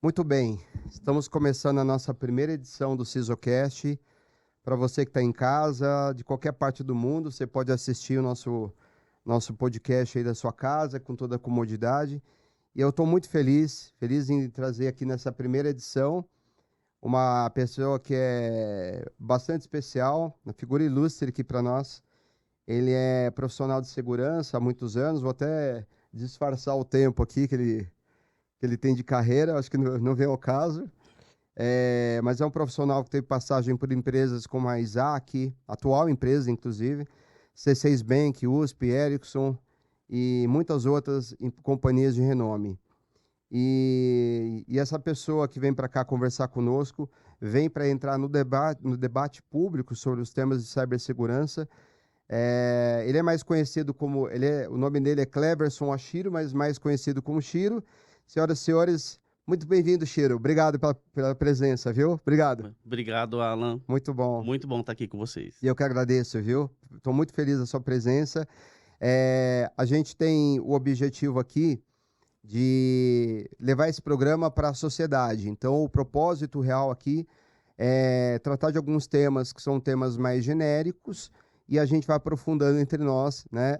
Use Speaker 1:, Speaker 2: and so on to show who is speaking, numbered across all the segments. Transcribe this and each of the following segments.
Speaker 1: Muito bem, estamos começando a nossa primeira edição do SisoCast. Para você que está em casa, de qualquer parte do mundo, você pode assistir o nosso podcast aí da sua casa, com toda a comodidade. E eu estou muito feliz em trazer aqui nessa primeira edição uma pessoa que é bastante especial, uma figura ilustre aqui para nós. Ele é profissional de segurança há muitos anos, vou até disfarçar o tempo aqui que ele tem de carreira, acho que não vem ao caso. Mas é um profissional que teve passagem por empresas como a Isaac, atual empresa, inclusive, C6 Bank, USP, Ericsson e muitas outras companhias de renome. E essa pessoa que vem para cá conversar conosco vem para entrar no debate público sobre os temas de cibersegurança. Ele é mais conhecido como, o nome dele é Cleverson Ashiro, mas mais conhecido como Shiro. Senhoras e senhores, muito bem-vindo, Shiro. Obrigado pela presença, viu? Obrigado.
Speaker 2: Obrigado, Alan.
Speaker 1: Muito bom.
Speaker 2: Muito bom estar aqui com vocês.
Speaker 1: E eu que agradeço, viu? Estou muito feliz da sua presença. A gente tem o objetivo aqui de levar esse programa para a sociedade. Então, o propósito real aqui é tratar de alguns temas que são temas mais genéricos e a gente vai aprofundando entre nós, né,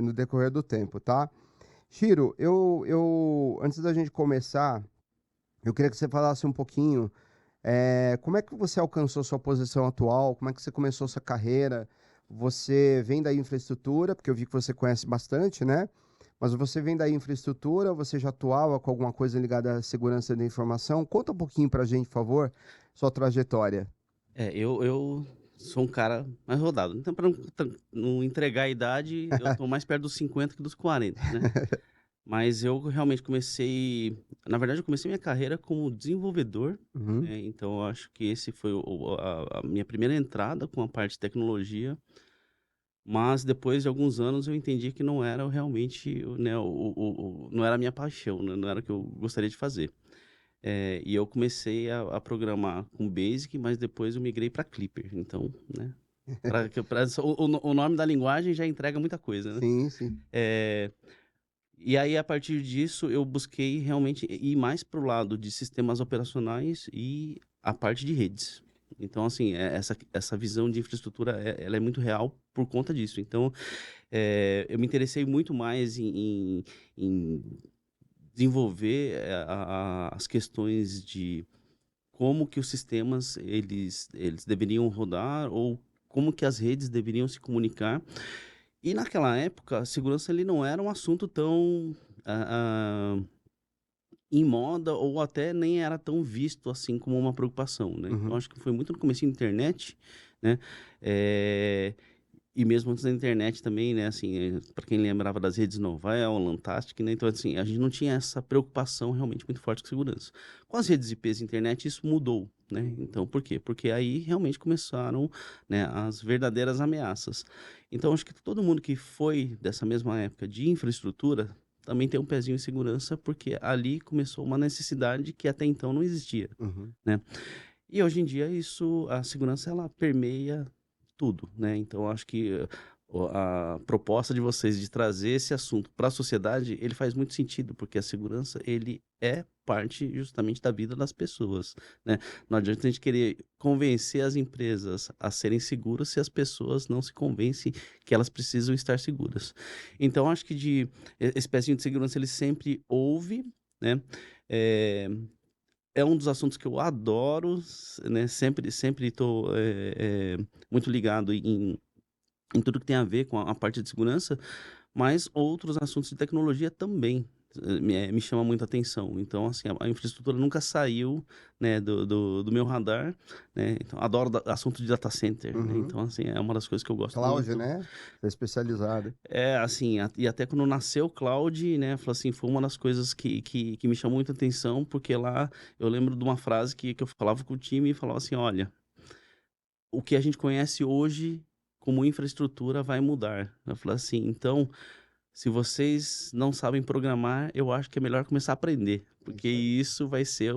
Speaker 1: no decorrer do tempo, tá? Shiro, antes da gente começar, eu queria que você falasse um pouquinho, como é que você alcançou sua posição atual, como é que você começou sua carreira? Você vem da infraestrutura, porque eu vi que você conhece bastante, né? Mas você vem da infraestrutura, você já atuava com alguma coisa ligada à segurança da informação? Conta um pouquinho pra gente, por favor, sua trajetória.
Speaker 2: Eu sou um cara mais rodado. Então, para não entregar a idade, eu tô mais perto dos 50 que dos 40, né? Mas eu realmente na verdade, eu comecei minha carreira como desenvolvedor,
Speaker 1: Uhum.
Speaker 2: né? Então, eu acho que esse foi a minha primeira entrada com a parte de tecnologia. Mas depois de alguns anos eu entendi que não era realmente, né, não era a minha paixão, né? Não era o que eu gostaria de fazer. E eu comecei a programar com Basic, mas depois eu migrei para Clipper. Então, né, o nome da linguagem já entrega muita coisa, né?
Speaker 1: Sim, sim.
Speaker 2: E aí, a partir disso, eu busquei realmente ir mais para o lado de sistemas operacionais e a parte de redes. Então, assim, essa visão de infraestrutura, ela é muito real por conta disso. Então, eu me interessei muito mais em desenvolver as questões de como que os sistemas eles deveriam rodar ou como que as redes deveriam se comunicar. E naquela época, a segurança ele não era um assunto tão em moda ou até nem era tão visto assim como uma preocupação, né? Então
Speaker 1: Uhum.
Speaker 2: acho que foi muito no comecinho da internet, né? Eh, e mesmo antes da internet também, né, assim, para quem lembrava das redes Novell, Lantastic, né, então assim, a gente não tinha essa preocupação realmente muito forte com segurança. Com as redes IPs de internet isso mudou, né, então por quê? Porque aí realmente começaram, né, as verdadeiras ameaças. Então acho que todo mundo que foi dessa mesma época de infraestrutura também tem um pezinho em segurança, porque ali começou uma necessidade que até então não existia,
Speaker 1: Uhum.
Speaker 2: né. E hoje em dia a segurança ela permeia tudo, né, então eu acho que a proposta de vocês de trazer esse assunto para a sociedade, ele faz muito sentido, porque a segurança ele é parte justamente da vida das pessoas, né. Não adianta a gente querer convencer as empresas a serem seguras se as pessoas não se convencem que elas precisam estar seguras. Então acho que esse pezinho de segurança ele sempre houve, né, eh é um dos assuntos que eu adoro, né, sempre estou, muito ligado em tudo que tem a ver com a parte de segurança, mas outros assuntos de tecnologia também, me chama muita atenção. Então, assim, a infraestrutura nunca saiu, né, do meu radar, né, então adoro assunto de data center, né,
Speaker 1: Uhum.
Speaker 2: então, assim, é uma das coisas que eu gosto
Speaker 1: Cláudia,
Speaker 2: muito.
Speaker 1: né? Você é especializado.
Speaker 2: Assim, e até quando nasceu o cloud, né, falou assim, foi uma das coisas que me chamou muita atenção, porque lá eu lembro de uma frase que eu falava com o time e falava assim: "Olha, o que a gente conhece hoje como infraestrutura vai mudar". Eu falei assim: "Então, se vocês não sabem programar, eu acho que é melhor começar a aprender,
Speaker 1: É
Speaker 2: porque
Speaker 1: isso aí.
Speaker 2: isso vai ser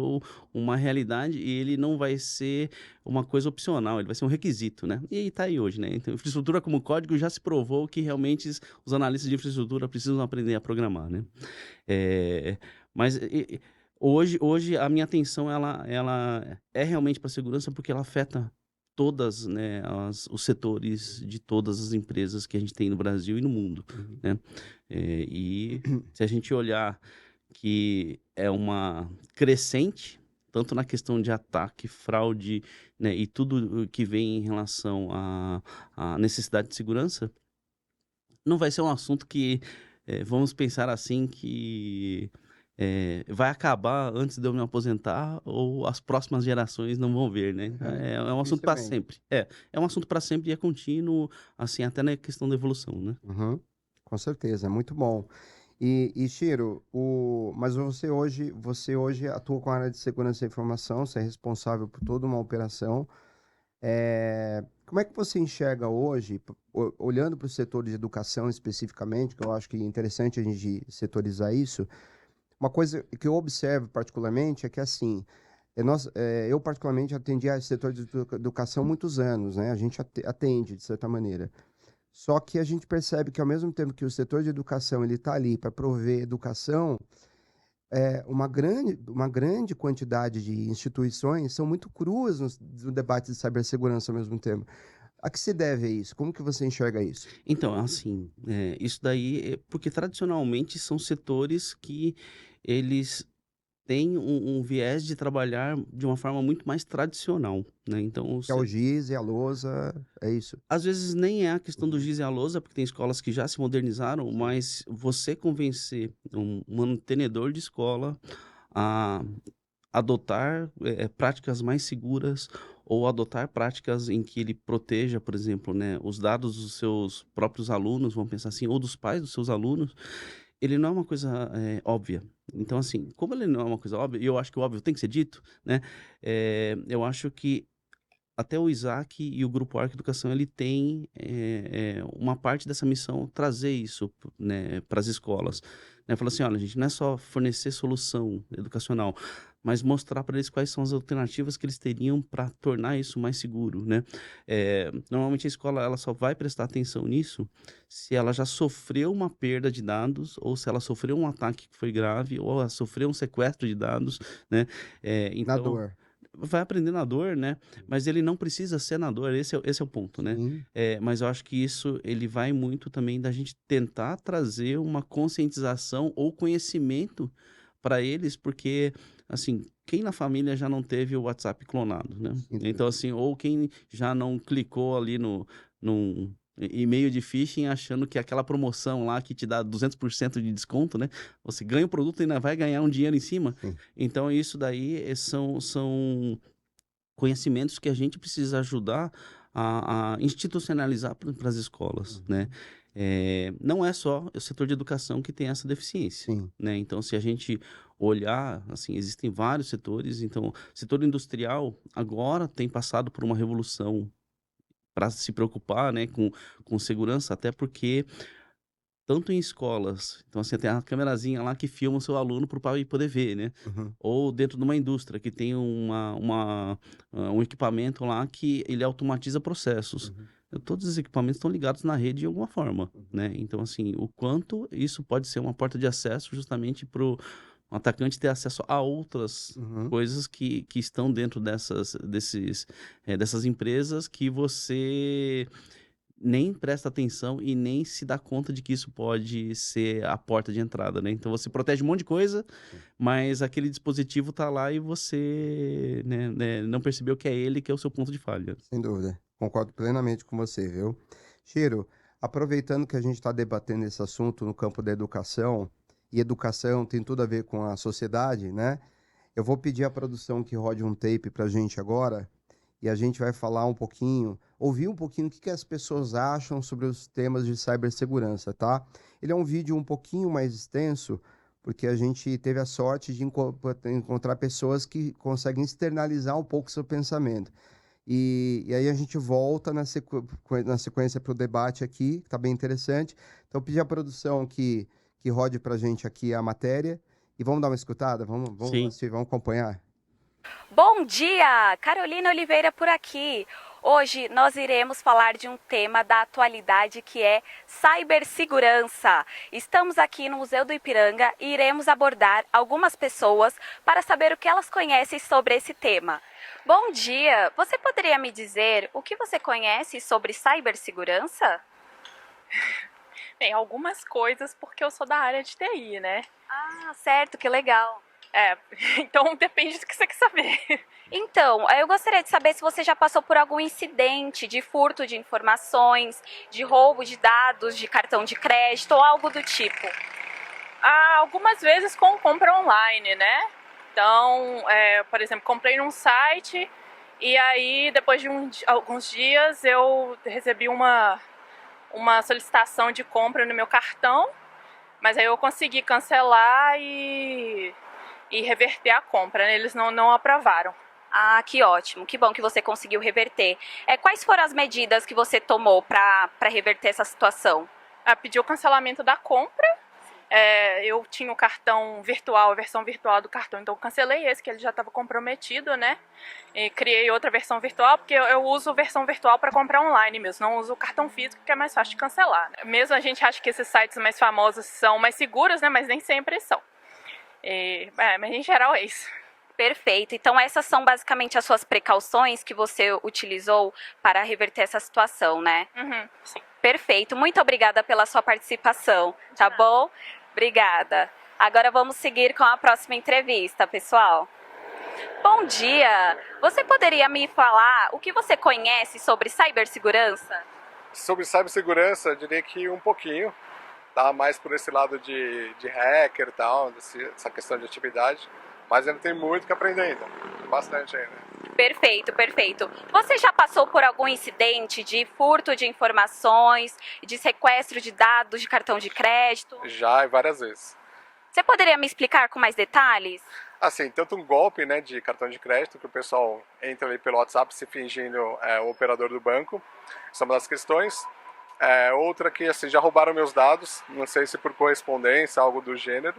Speaker 2: uma realidade e ele não vai ser uma coisa opcional, ele vai ser um requisito, né?". E tá aí hoje, né? Então, infraestrutura como código já se provou que realmente os analistas de infraestrutura precisam aprender a programar, né? Eh, mas Hoje a minha atenção ela é realmente para a segurança, porque ela afeta todas, né, os setores de todas as empresas que a gente tem no Brasil e no mundo,
Speaker 1: Uhum.
Speaker 2: né. E se a gente olhar que é uma crescente, tanto na questão de ataque, fraude, né, e tudo o que vem em relação à necessidade de segurança, não vai ser um assunto que, vamos pensar assim, que, vai acabar antes de eu me aposentar ou as próximas gerações não vão ver, né. É um assunto para
Speaker 1: Dificilmente.
Speaker 2: sempre. É um assunto para sempre e é contínuo, assim, até na questão da evolução, né.
Speaker 1: Uhum. Com certeza, é muito bom. E Ciro, mas você hoje atua com a área de segurança da informação, você é responsável por toda uma operação. Como é que você enxerga hoje, olhando para o setor de educação especificamente, que eu acho que é interessante a gente setorizar isso, uma coisa que eu observo particularmente é que, assim, eu particularmente atendi a setor de educação há muitos anos, né? A gente atende, de certa maneira. Só que a gente percebe que, ao mesmo tempo que o setor de educação ele está ali para prover educação, uma grande quantidade de instituições são muito cruas no debate de cibersegurança ao mesmo tempo. A que se deve isso? Como que você enxerga isso?
Speaker 2: Então, assim, isso daí é porque tradicionalmente são setores que eles têm um viés de trabalhar de uma forma muito mais tradicional, né, então
Speaker 1: Que é o giz e a lousa, é isso?
Speaker 2: às vezes nem é a questão do
Speaker 1: Uhum.
Speaker 2: giz e a lousa, porque tem escolas que já se modernizaram,
Speaker 1: Sim.
Speaker 2: mas você convencer um mantenedor de escola a adotar, práticas mais seguras ou adotar práticas em que ele proteja, por exemplo, né, os dados dos seus próprios alunos, vamos pensar assim, ou dos pais dos seus alunos, ele não é uma coisa, óbvia. Então, assim, como ele não é uma coisa óbvia, e eu acho que o óbvio tem que ser dito, né, eu acho que até o Isaac e o Grupo Arca Educação, ele tem, uma parte dessa missão trazer isso, né, para as escolas, né, falar assim: "Olha, gente, não é só fornecer solução educacional, mas mostrar para eles quais são as alternativas que eles teriam para tornar isso mais seguro", né. Normalmente a escola, ela só vai prestar atenção nisso, se ela já sofreu uma perda de dados, ou se ela sofreu um ataque que foi grave, ou ela sofreu um sequestro de dados, né.
Speaker 1: Na
Speaker 2: Então
Speaker 1: dor.
Speaker 2: vai aprender na dor, né, mas ele não precisa ser na dor, esse é o ponto, né.
Speaker 1: Sim.
Speaker 2: Mas eu acho que isso ele vai muito também da gente tentar trazer uma conscientização ou conhecimento para eles, porque, assim, quem na família já não teve o WhatsApp clonado, né.
Speaker 1: Sem
Speaker 2: Então,
Speaker 1: dúvida.
Speaker 2: assim, ou quem já não clicou ali num e-mail de phishing achando que aquela promoção lá que te dá 200% de desconto, né, você ganha o produto e ainda vai ganhar um dinheiro em cima.
Speaker 1: Sim.
Speaker 2: Então isso daí, são conhecimentos que a gente precisa ajudar a institucionalizar para as escolas, né.
Speaker 1: Uhum.
Speaker 2: Não é só o setor de educação que tem essa deficiência,
Speaker 1: Sim.
Speaker 2: né, então se a gente olhar, assim, existem vários setores, então o setor industrial agora tem passado por uma revolução para se preocupar, né, com segurança, até porque tanto em escolas, então assim, tem a câmerazinha lá que filma o seu aluno para o pai poder ver, né.
Speaker 1: Uhum.
Speaker 2: Ou dentro de uma indústria que tem um equipamento lá que ele automatiza processos.
Speaker 1: Uhum.
Speaker 2: Todos os equipamentos estão ligados na rede de alguma forma,
Speaker 1: Uhum.
Speaker 2: né. Então assim, o quanto isso pode ser uma porta de acesso justamente para o atacante ter acesso a outras
Speaker 1: Uhum.
Speaker 2: coisas que estão dentro dessas empresas que você nem presta atenção e nem se dá conta de que isso pode ser a porta de entrada, né. Então você protege um monte de coisa,
Speaker 1: Sim.
Speaker 2: mas aquele dispositivo tá lá e você, né, não percebeu que é ele que é o seu ponto de falha.
Speaker 1: Sem dúvida. Concordo plenamente com você, viu? Chiro, aproveitando que a gente está debatendo esse assunto no campo da educação, e educação tem tudo a ver com a sociedade, né? Eu vou pedir à produção que rode um tape para a gente agora, e a gente vai falar um pouquinho, ouvir um pouquinho o que as pessoas acham sobre os temas de cibersegurança, tá? Ele é um vídeo um pouquinho mais extenso, porque a gente teve a sorte de encontrar pessoas que conseguem externalizar um pouco seu pensamento. E aí a gente volta na sequência para o debate aqui, que está bem interessante. Então, eu pedi à produção que rode para a gente aqui a matéria, e vamos dar uma escutada? Vamos
Speaker 2: Sim.
Speaker 1: assistir, vamos acompanhar?
Speaker 3: Bom dia! Carolina Oliveira por aqui. Hoje nós iremos falar de um tema da atualidade que é cibersegurança. Estamos aqui no Museu do Ipiranga e iremos abordar algumas pessoas para saber o que elas conhecem sobre esse tema. Bom dia! Você poderia me dizer o que você conhece sobre cibersegurança?
Speaker 4: Bem, algumas coisas porque eu sou da área de TI, né?
Speaker 3: Ah, certo, que legal.
Speaker 4: Então depende do que você quer saber.
Speaker 3: Então, eu gostaria de saber se você já passou por algum incidente de furto de informações, de roubo de dados, de cartão de crédito ou algo do tipo.
Speaker 4: Algumas vezes com compra online, né? Então, por exemplo, comprei num site e aí depois de alguns dias eu recebi uma solicitação de compra no meu cartão, mas aí eu consegui cancelar e reverter a compra, né? Eles não aprovaram.
Speaker 3: Ah, que ótimo, que bom que você conseguiu reverter. Quais foram as medidas que você tomou para reverter essa situação?
Speaker 4: Pedi o cancelamento da compra. Eu tinha o cartão virtual, a versão virtual do cartão, então eu cancelei esse, que ele já estava comprometido, né? E criei outra versão virtual, porque eu uso versão virtual para comprar online mesmo, não uso o cartão físico, que é mais fácil de cancelar, né? Mesmo a gente acha que esses sites mais famosos são mais seguros, né? Mas nem sempre são. Mas em geral é isso.
Speaker 3: Perfeito. Então essas são basicamente as suas precauções que você utilizou para reverter essa situação, né?
Speaker 4: Uhum, sim.
Speaker 3: Perfeito. Muito obrigada pela sua participação, tá bom? Obrigada. Agora vamos seguir com a próxima entrevista, pessoal. Bom dia! Você poderia me falar o que você conhece sobre cibersegurança?
Speaker 5: Sobre cibersegurança, eu diria que um pouquinho, tá? Mais por esse lado de hacker e tal, essa questão de atividade, mas ainda tem muito que aprender ainda, bastante ainda.
Speaker 3: Perfeito, perfeito. Você já passou por algum incidente de furto de informações, de sequestro de dados de cartão de crédito?
Speaker 5: Já, e várias vezes.
Speaker 3: Você poderia me explicar com mais detalhes?
Speaker 5: Assim, tanto um golpe, né, de cartão de crédito, que o pessoal entra ali pelo WhatsApp se fingindo o operador do banco, essa é uma das questões. Outra que, assim, já roubaram meus dados, não sei se por correspondência, algo do gênero,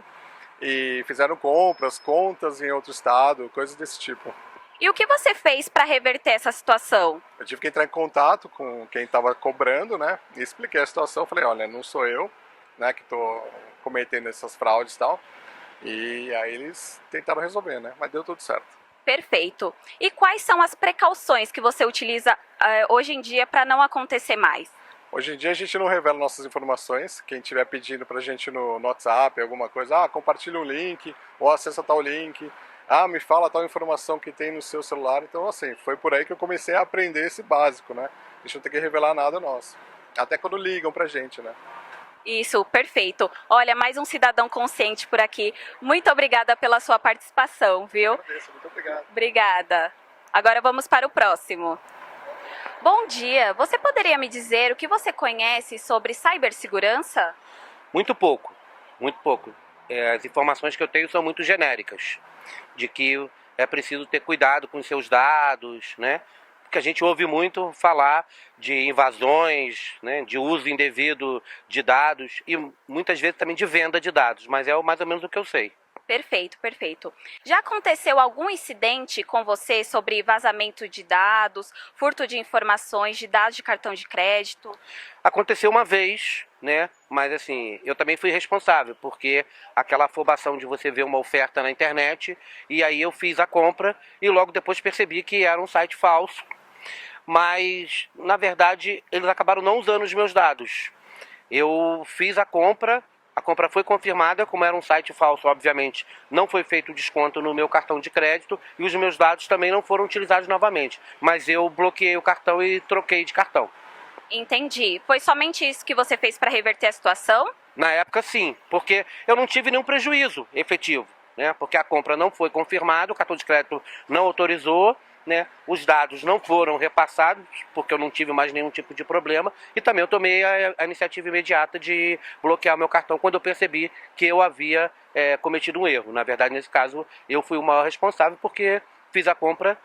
Speaker 5: e fizeram compras, contas em outro estado, coisas desse tipo.
Speaker 3: E o que você fez para reverter essa situação?
Speaker 5: Eu tive que entrar em contato com quem estava cobrando, né, e expliquei a situação, falei, olha, não sou eu, né, que estou cometendo essas fraudes e tal, e aí eles tentaram resolver, né, mas deu tudo certo.
Speaker 3: Perfeito. E quais são as precauções que você utiliza hoje em dia para não acontecer mais?
Speaker 5: Hoje em dia a gente não revela nossas informações, quem estiver pedindo pra gente no WhatsApp, alguma coisa, compartilha um link, ou acessa tal link, me fala tal informação que tem no seu celular, então assim, foi por aí que eu comecei a aprender esse básico, né, a gente não tem que revelar nada nosso, até quando ligam pra gente, né.
Speaker 3: Isso, perfeito. Olha, mais um cidadão consciente por aqui. Muito obrigada pela sua participação, viu?
Speaker 5: Agradeço, muito obrigado.
Speaker 3: Obrigada. Agora vamos para o próximo. Bom dia, você poderia me dizer o que você conhece sobre cibersegurança?
Speaker 6: Muito pouco, muito pouco. As informações que eu tenho são muito genéricas, de que é preciso ter cuidado com os seus dados, né? Porque a gente ouve muito falar de invasões, né? De uso indevido de dados e muitas vezes também de venda de dados, mas é mais ou menos o que eu sei.
Speaker 3: Perfeito, perfeito. Já aconteceu algum incidente com você sobre vazamento de dados, furto de informações, de dados de cartão de crédito?
Speaker 6: Aconteceu uma vez, né? Mas assim, eu também fui responsável, porque aquela afobação de você ver uma oferta na internet, e aí eu fiz a compra e logo depois percebi que era um site falso. Mas, na verdade, eles acabaram não usando os meus dados. Eu fiz a compra foi confirmada, como era um site falso, obviamente, não foi feito desconto no meu cartão de crédito e os meus dados também não foram utilizados novamente. Mas eu bloqueei o cartão e troquei de cartão.
Speaker 3: Entendi. Foi somente isso que você fez para reverter a situação?
Speaker 6: Na época, sim, porque eu não tive nenhum prejuízo efetivo, né? Porque a compra não foi confirmada, o cartão de crédito não autorizou, né? Os dados não foram repassados, porque eu não tive mais nenhum tipo de problema, e também eu tomei a iniciativa imediata de bloquear o meu cartão quando eu percebi que eu havia cometido um erro. Na verdade, nesse caso, eu fui o maior responsável porque fiz a compra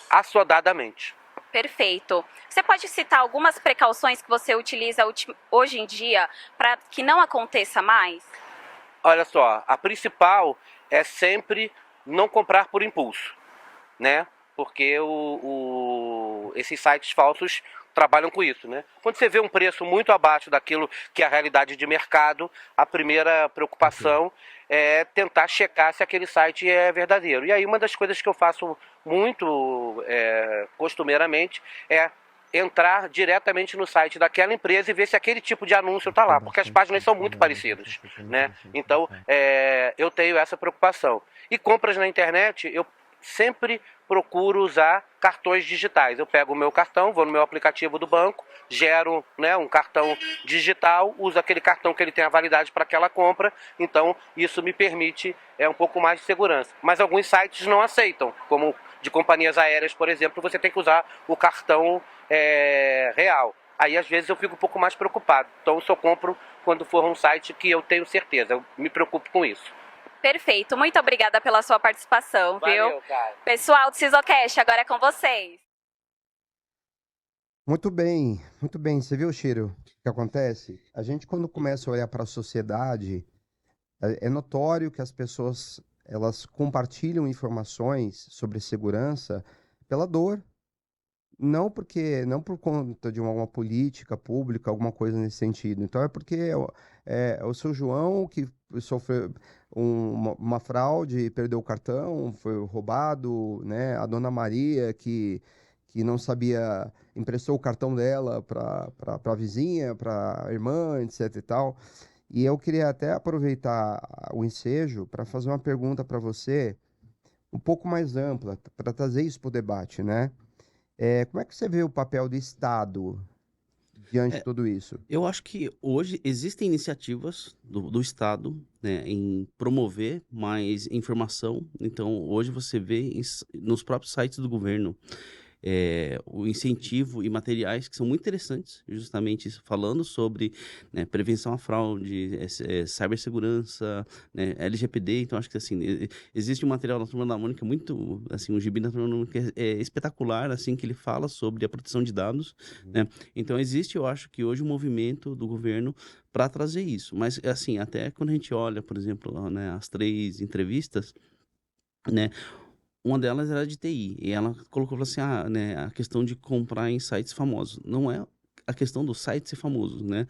Speaker 6: assodadamente.
Speaker 3: Perfeito. Você pode citar algumas precauções que você utiliza hoje em dia para que não aconteça mais?
Speaker 6: Olha só, a principal é sempre não comprar por impulso, né? Porque esses sites falsos trabalham com isso, né? Quando você vê um preço muito abaixo daquilo que é a realidade de mercado, a primeira preocupação é tentar checar se aquele site é verdadeiro. E aí uma das coisas que eu faço muito costumeiramente é entrar diretamente no site daquela empresa e ver se aquele tipo de anúncio está lá, porque as páginas são muito parecidas, né? Então, eu tenho essa preocupação. E compras na internet, eu sempre procuro usar cartões digitais. Eu pego o meu cartão, vou no meu aplicativo do banco, gero, né, um cartão digital, uso aquele cartão que ele tem a validade para aquela compra, então isso me permite um pouco mais de segurança. Mas alguns sites não aceitam, como de companhias aéreas, por exemplo, você tem que usar o cartão real. Aí às vezes eu fico um pouco mais preocupado. Então eu só compro quando for um site que eu tenho certeza, eu me preocupo com isso.
Speaker 3: Perfeito, muito obrigada pela sua participação,
Speaker 6: Valeu,
Speaker 3: viu?
Speaker 6: cara.
Speaker 3: Pessoal do Sisocast, agora é com vocês.
Speaker 1: Muito bem, muito bem. Você viu, Chiro, o que acontece? A gente, quando começa a olhar para a sociedade, é notório que as pessoas, elas compartilham informações sobre segurança pela dor. Não por conta de uma política pública, alguma coisa nesse sentido. Então é porque é o seu João que sofreu uma fraude, perdeu o cartão, foi roubado, né? A dona Maria que não sabia, emprestou o cartão dela para a vizinha, para a irmã, etc e tal. E eu queria até aproveitar o ensejo para fazer uma pergunta para você um pouco mais ampla, para trazer isso para o debate, né? Como é que você vê o papel do Estado diante de
Speaker 2: É,
Speaker 1: tudo isso?
Speaker 2: eu acho que hoje existem iniciativas do Estado, né, em promover mais informação. Então, hoje você vê nos próprios sites do governo o incentivo e materiais que são muito interessantes, justamente falando sobre, né, prevenção à fraude, cibersegurança, né, LGPD. Então, acho que assim, existe um material na Turma da Mônica muito, assim, um gibi na Turma da Mônica espetacular, assim, que ele fala sobre a proteção de dados, né? Então, existe, eu acho que hoje um movimento do governo para trazer isso. Mas, assim, até quando a gente olha, por exemplo, né, as 3 entrevistas, né, uma delas era de TI, e ela colocou, falou assim, né, a questão de comprar em sites famosos. Não é a questão do site ser famoso, né?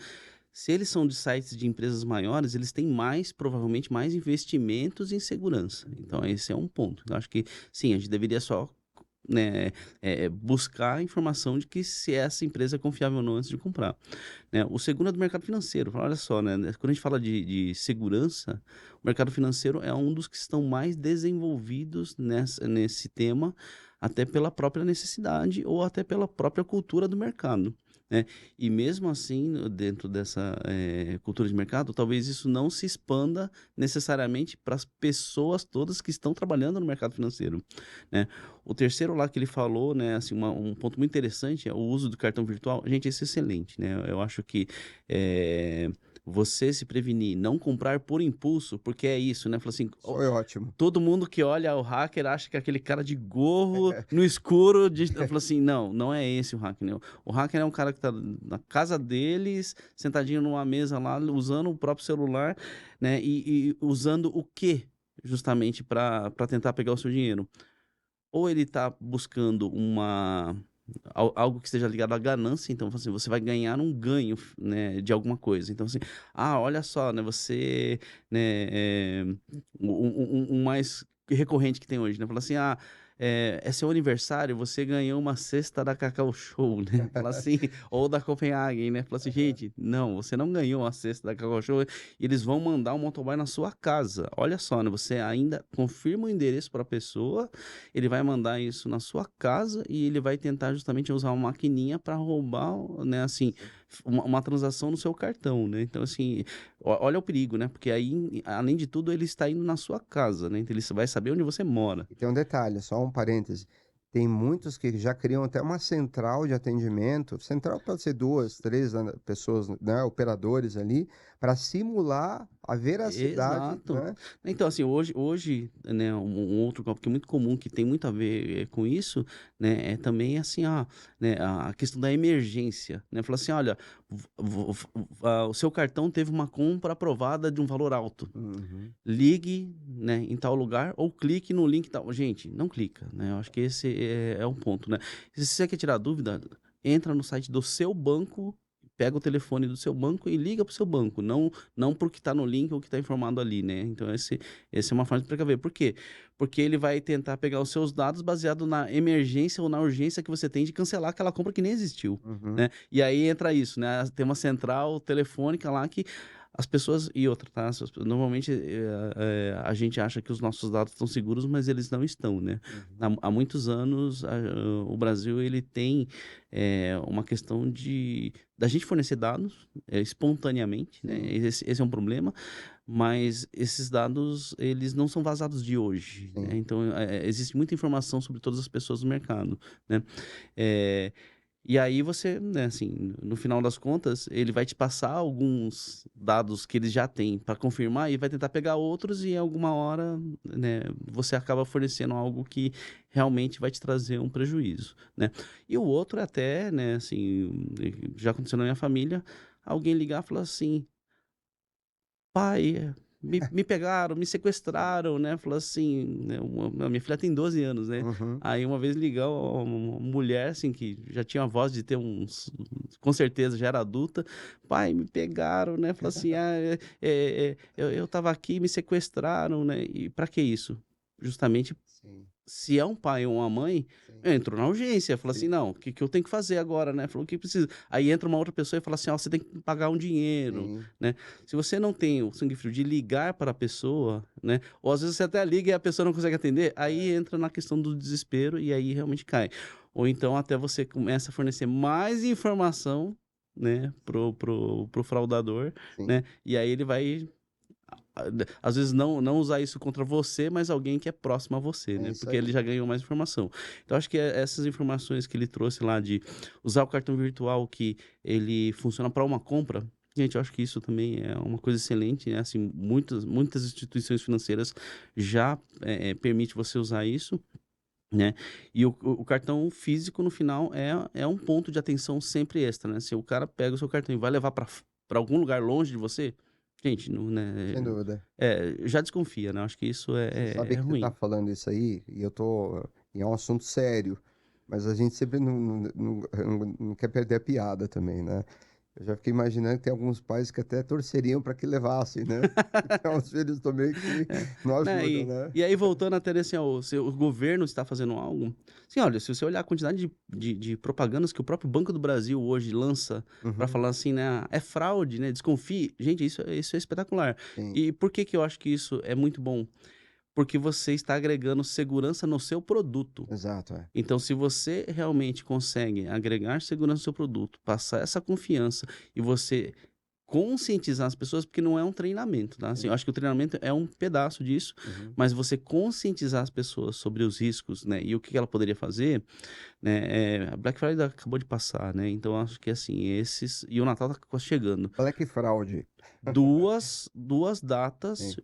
Speaker 2: Se eles são de sites de empresas maiores, eles têm provavelmente mais investimentos em segurança. Então, esse é um ponto. Eu acho que, sim, a gente deveria só, né, buscar a informação de que se essa empresa é confiável ou não antes de comprar, né? O segundo é do mercado financeiro. Olha só, né? Quando a gente fala de segurança, o mercado financeiro é um dos que estão mais desenvolvidos nesse tema, até pela própria necessidade ou até pela própria cultura do mercado, né? E mesmo assim, dentro dessa cultura de mercado, talvez isso não se expanda necessariamente para as pessoas todas que estão trabalhando no mercado financeiro, né? O terceiro lá que ele falou, né, assim, um ponto muito interessante é o uso do cartão virtual. Gente, isso é excelente, né? Eu acho que você se prevenir, não comprar por impulso, porque é isso, né? Fala assim,
Speaker 1: Foi ótimo.
Speaker 2: todo mundo que olha o hacker acha que é aquele cara de gorro no escuro. Eu falo assim, não é esse o hacker, né? O hacker é um cara que tá na casa deles, sentadinho numa mesa lá, usando o próprio celular, né? E usando o quê? Justamente para tentar pegar o seu dinheiro. Ou ele está buscando algo que esteja ligado à ganância, então assim, você vai ganhar um ganho, né, de alguma coisa. Então assim, olha só, né, você, né, um mais recorrente que tem hoje, né, fala assim, é seu aniversário, você ganhou uma cesta da Cacau Show, né? Fala assim, ou da Copenhagen, né? Fala assim, gente, não, você não ganhou uma cesta da Cacau Show, eles vão mandar um motoboy na sua casa. Olha só, né? Você ainda confirma o endereço para a pessoa, ele vai mandar isso na sua casa e ele vai tentar justamente usar uma maquininha para roubar, né, assim, uma transação no seu cartão, né? Então, assim, olha o perigo, né? Porque aí, além de tudo, ele está indo na sua casa, né? Então, ele vai saber onde você mora.
Speaker 1: E tem um detalhe, só um parêntese. Tem muitos que já criam até uma central de atendimento. Central pode ser 2, 3 pessoas, né, operadores ali, para simular a veracidade,
Speaker 2: Exato.
Speaker 1: né?
Speaker 2: Então, assim, hoje, né, um outro golpe que é muito comum, que tem muito a ver com isso, né, é também, assim, né, a questão da emergência, né? Fala assim, olha, o seu cartão teve uma compra aprovada de um valor alto.
Speaker 1: Uhum.
Speaker 2: Ligue, né, em tal lugar ou clique no link tal. Gente, não clica, né? Eu acho que esse é um ponto, né? Se você quer tirar dúvida, entra no site do seu banco, pega o telefone do seu banco e liga para o seu banco, não para o que está no link ou que está informado ali, né? Então, esse é uma forma de precaver. Por quê? Porque ele vai tentar pegar os seus dados baseado na emergência ou na urgência que você tem de cancelar aquela compra que nem existiu,
Speaker 1: Uhum.
Speaker 2: né? E aí entra isso, né? Tem uma central telefônica lá que as pessoas. E outra, tá? Normalmente a gente acha que os nossos dados estão seguros, mas eles não estão, né? Há muitos anos o Brasil ele tem uma questão da gente fornecer dados espontaneamente, né? Esse é um problema, mas esses dados eles não são vazados de hoje, né?
Speaker 1: Sim.
Speaker 2: Então existe muita informação sobre todas as pessoas no mercado, né? É, e aí você, né, assim, no final das contas, ele vai te passar alguns dados que ele já tem para confirmar e vai tentar pegar outros e em alguma hora, né, você acaba fornecendo algo que realmente vai te trazer um prejuízo, né? E o outro é até, né, assim, já aconteceu na minha família, alguém ligar e falar assim, pai, me pegaram, me sequestraram, né? Falou assim, né? A minha filha tem 12 anos, né?
Speaker 1: Uhum.
Speaker 2: Aí uma vez ligou uma mulher, assim, que já tinha a voz de ter uns... Com certeza já era adulta. Pai, me pegaram, né? Falou assim, eu tava aqui, me sequestraram, né? E pra que isso? Justamente
Speaker 1: Sim,
Speaker 2: se é um pai ou uma mãe,
Speaker 1: sim,
Speaker 2: entrou na urgência, falou assim,
Speaker 1: sim,
Speaker 2: não, o que eu tenho que fazer agora, né? Falou, o que precisa? Aí entra uma outra pessoa e fala assim, ó, você tem que pagar um dinheiro,
Speaker 1: sim.
Speaker 2: né? Se você não tem o sangue frio de ligar para a pessoa, né? Ou às vezes você até liga e a pessoa não consegue atender, aí entra na questão do desespero e aí realmente cai. Ou então até você começa a fornecer mais informação, né, pro fraudador,
Speaker 1: Sim.
Speaker 2: né? E aí ele vai às vezes não usar isso contra você, mas alguém que é próximo a você,
Speaker 1: É
Speaker 2: né?
Speaker 1: isso
Speaker 2: Porque ele
Speaker 1: aí.
Speaker 2: já ganhou mais informação. Então, acho que essas informações que ele trouxe lá de usar o cartão virtual que ele funciona para uma compra, gente, eu acho que isso também é uma coisa excelente, né? Assim, muitas instituições financeiras já permite você usar isso, né? E o cartão físico, no final, é um ponto de atenção sempre extra, né? Se o cara pega o seu cartão e vai levar para algum lugar longe de você, gente, não, né?
Speaker 1: Sem dúvida.
Speaker 2: Já desconfia, né? Acho que isso
Speaker 1: Você
Speaker 2: é
Speaker 1: sabe que você está
Speaker 2: ruim.
Speaker 1: falando isso aí, e eu tô. E é um assunto sério, mas a gente sempre não quer perder a piada também, né? Eu já fiquei imaginando que tem alguns pais que até torceriam para que levassem, né? Então, os filhos também que não
Speaker 2: Né?
Speaker 1: ajudam, né?
Speaker 2: E aí, voltando até assim, ó, o governo está fazendo algo. Assim, olha, se você olhar a quantidade de propagandas que o próprio Banco do Brasil hoje lança para
Speaker 1: Uhum.
Speaker 2: falar assim, né? É fraude, né? Desconfie. Gente, isso é espetacular.
Speaker 1: Sim,
Speaker 2: E por que que eu acho que isso é muito bom? Porque você está agregando segurança no seu produto.
Speaker 1: exato, é.
Speaker 2: Então, se você realmente consegue agregar segurança no seu produto, passar essa confiança e você conscientizar as pessoas, porque não é um treinamento, tá? Assim, eu
Speaker 1: Sim.
Speaker 2: acho que o treinamento é um pedaço disso,
Speaker 1: Uhum.
Speaker 2: mas você conscientizar as pessoas sobre os riscos, né? E o que ela poderia fazer, né? A Black Friday acabou de passar, né? Então, eu acho que assim, e o Natal tá quase chegando.
Speaker 1: Black Fraude.
Speaker 2: Duas datas,
Speaker 1: Sim.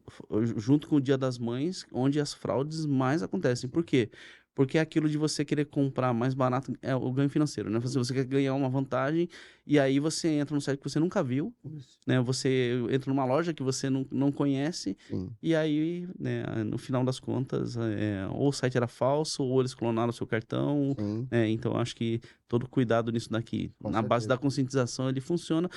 Speaker 2: junto com o Dia das Mães, onde as fraudes mais acontecem. Por quê? Porque é aquilo de você querer comprar mais barato é o ganho financeiro, né? Você quer ganhar uma vantagem e aí você entra num site que você nunca viu,
Speaker 1: Isso.
Speaker 2: né? Você entra numa loja que você não conhece
Speaker 1: Sim,
Speaker 2: e aí, né, no final das contas, ou o site era falso ou eles clonaram o seu cartão,
Speaker 1: sim,
Speaker 2: né? Então, acho que todo cuidado nisso daqui,
Speaker 1: com
Speaker 2: na base da
Speaker 1: certeza.
Speaker 2: conscientização, ele funciona.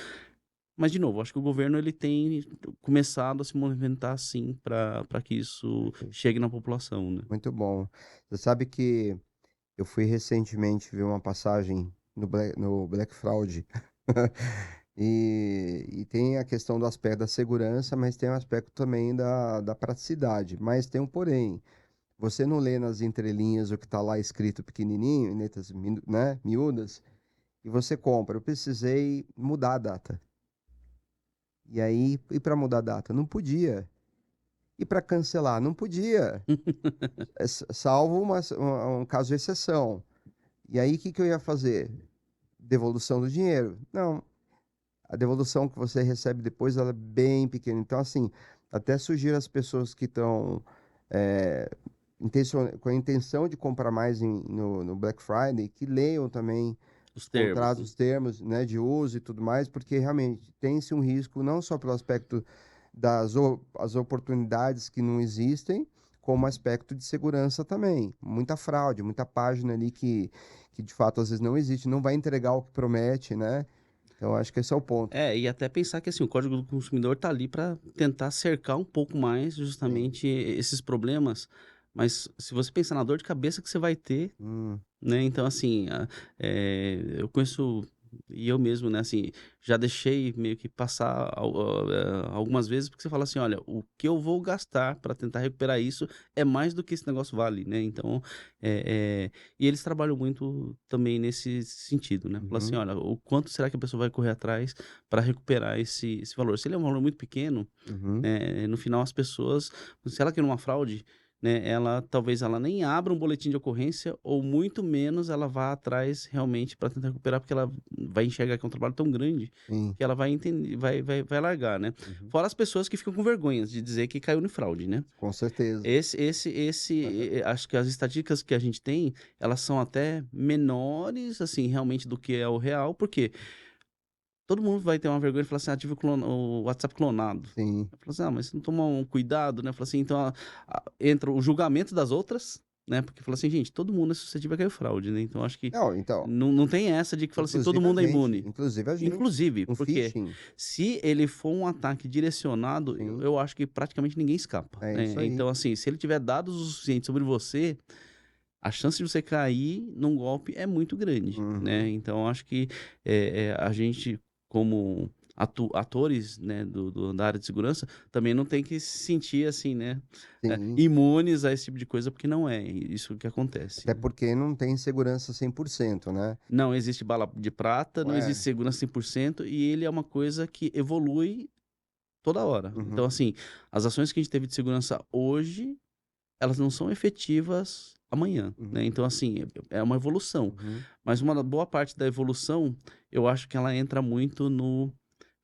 Speaker 2: Mas, de novo, acho que o governo ele tem começado a se movimentar assim para que isso
Speaker 1: Perfeito.
Speaker 2: chegue na população, né?
Speaker 1: Muito bom. Você sabe que eu fui recentemente ver uma passagem no Black Fraud. E tem a questão do aspecto da segurança, mas tem o aspecto também da praticidade. Mas tem um porém. Você não lê nas entrelinhas o que está lá escrito pequenininho, em letras, né, miúdas, e você compra. Eu precisei mudar a data. E aí, e para mudar a data? Não podia. E para cancelar? Não podia. Salvo um caso de exceção. E aí, o que que eu ia fazer? Devolução do dinheiro? Não. a devolução que você recebe depois ela é bem pequena. Então, assim, até sugiro às pessoas que estão com a intenção de comprar mais no Black Friday, que leiam também
Speaker 2: Os termos,
Speaker 1: contratos,
Speaker 2: né?
Speaker 1: os termos, né, de uso e tudo mais, porque realmente tem-se um risco, não só pelo aspecto as oportunidades que não existem, como aspecto de segurança também. Muita fraude, muita página ali que de fato às vezes não existe, não vai entregar o que promete, né? Então acho que esse é o ponto.
Speaker 2: E até pensar que assim, o Código do Consumidor está ali para tentar cercar um pouco mais
Speaker 1: Sim.
Speaker 2: justamente esses problemas. Mas se você pensar na dor de cabeça que você vai ter, né? Então, assim, eu conheço, e eu mesmo, né, assim, já deixei meio que passar algumas vezes, porque você fala assim, olha, o que eu vou gastar para tentar recuperar isso é mais do que esse negócio vale, né? Então, e eles trabalham muito também nesse sentido, né? Fala assim,
Speaker 1: Uhum.
Speaker 2: olha, o quanto será que a pessoa vai correr atrás para recuperar esse valor? Se ele é um valor muito pequeno,
Speaker 1: Uhum.
Speaker 2: no final as pessoas, se ela quer uma fraude, né, talvez ela nem abra um boletim de ocorrência ou muito menos ela vá atrás realmente para tentar recuperar, porque ela vai enxergar que é um trabalho tão grande
Speaker 1: Sim.
Speaker 2: que ela vai entender, vai largar, né?
Speaker 1: Uhum.
Speaker 2: Fora as pessoas que ficam com vergonha de dizer que caiu em fraude, né?
Speaker 1: Com certeza.
Speaker 2: Acho que as estatísticas que a gente tem, elas são até menores, assim, realmente do que é o real, porque todo mundo vai ter uma vergonha de falar assim, tive o WhatsApp clonado.
Speaker 1: Sim.
Speaker 2: Eu falo assim, mas você não toma um cuidado, né? Eu falo assim, então entra o julgamento das outras, né? Porque fala assim, gente, todo mundo é suscetível a cair fraude, né? Então acho que
Speaker 1: Não, então,
Speaker 2: não tem essa de que fala assim, todo mundo é imune.
Speaker 1: inclusive a gente,
Speaker 2: Inclusive,
Speaker 1: um
Speaker 2: porque
Speaker 1: phishing.
Speaker 2: se ele for um ataque direcionado,
Speaker 1: Sim.
Speaker 2: eu acho que praticamente ninguém escapa,
Speaker 1: É
Speaker 2: né?
Speaker 1: isso aí.
Speaker 2: Então, assim, se ele tiver dados o suficiente sobre você, a chance de você cair num golpe é muito grande, né?
Speaker 1: Uhum.
Speaker 2: Então, acho que a gente, como atores, né, da área de segurança, também não tem que se sentir assim, né,
Speaker 1: Sim.
Speaker 2: imunes a esse tipo de coisa, porque não é isso que acontece,
Speaker 1: Até
Speaker 2: né?
Speaker 1: porque não tem segurança 100%, né?
Speaker 2: Não existe bala de prata, não existe
Speaker 1: É.
Speaker 2: segurança 100%, e ele é uma coisa que evolui toda hora. Então,
Speaker 1: Uhum.
Speaker 2: assim, as ações que a gente teve de segurança hoje, elas não são efetivas amanhã, né?
Speaker 1: Uhum.
Speaker 2: Então, assim, é uma evolução.
Speaker 1: Uhum.
Speaker 2: Mas uma boa parte da evolução, eu acho que ela entra muito no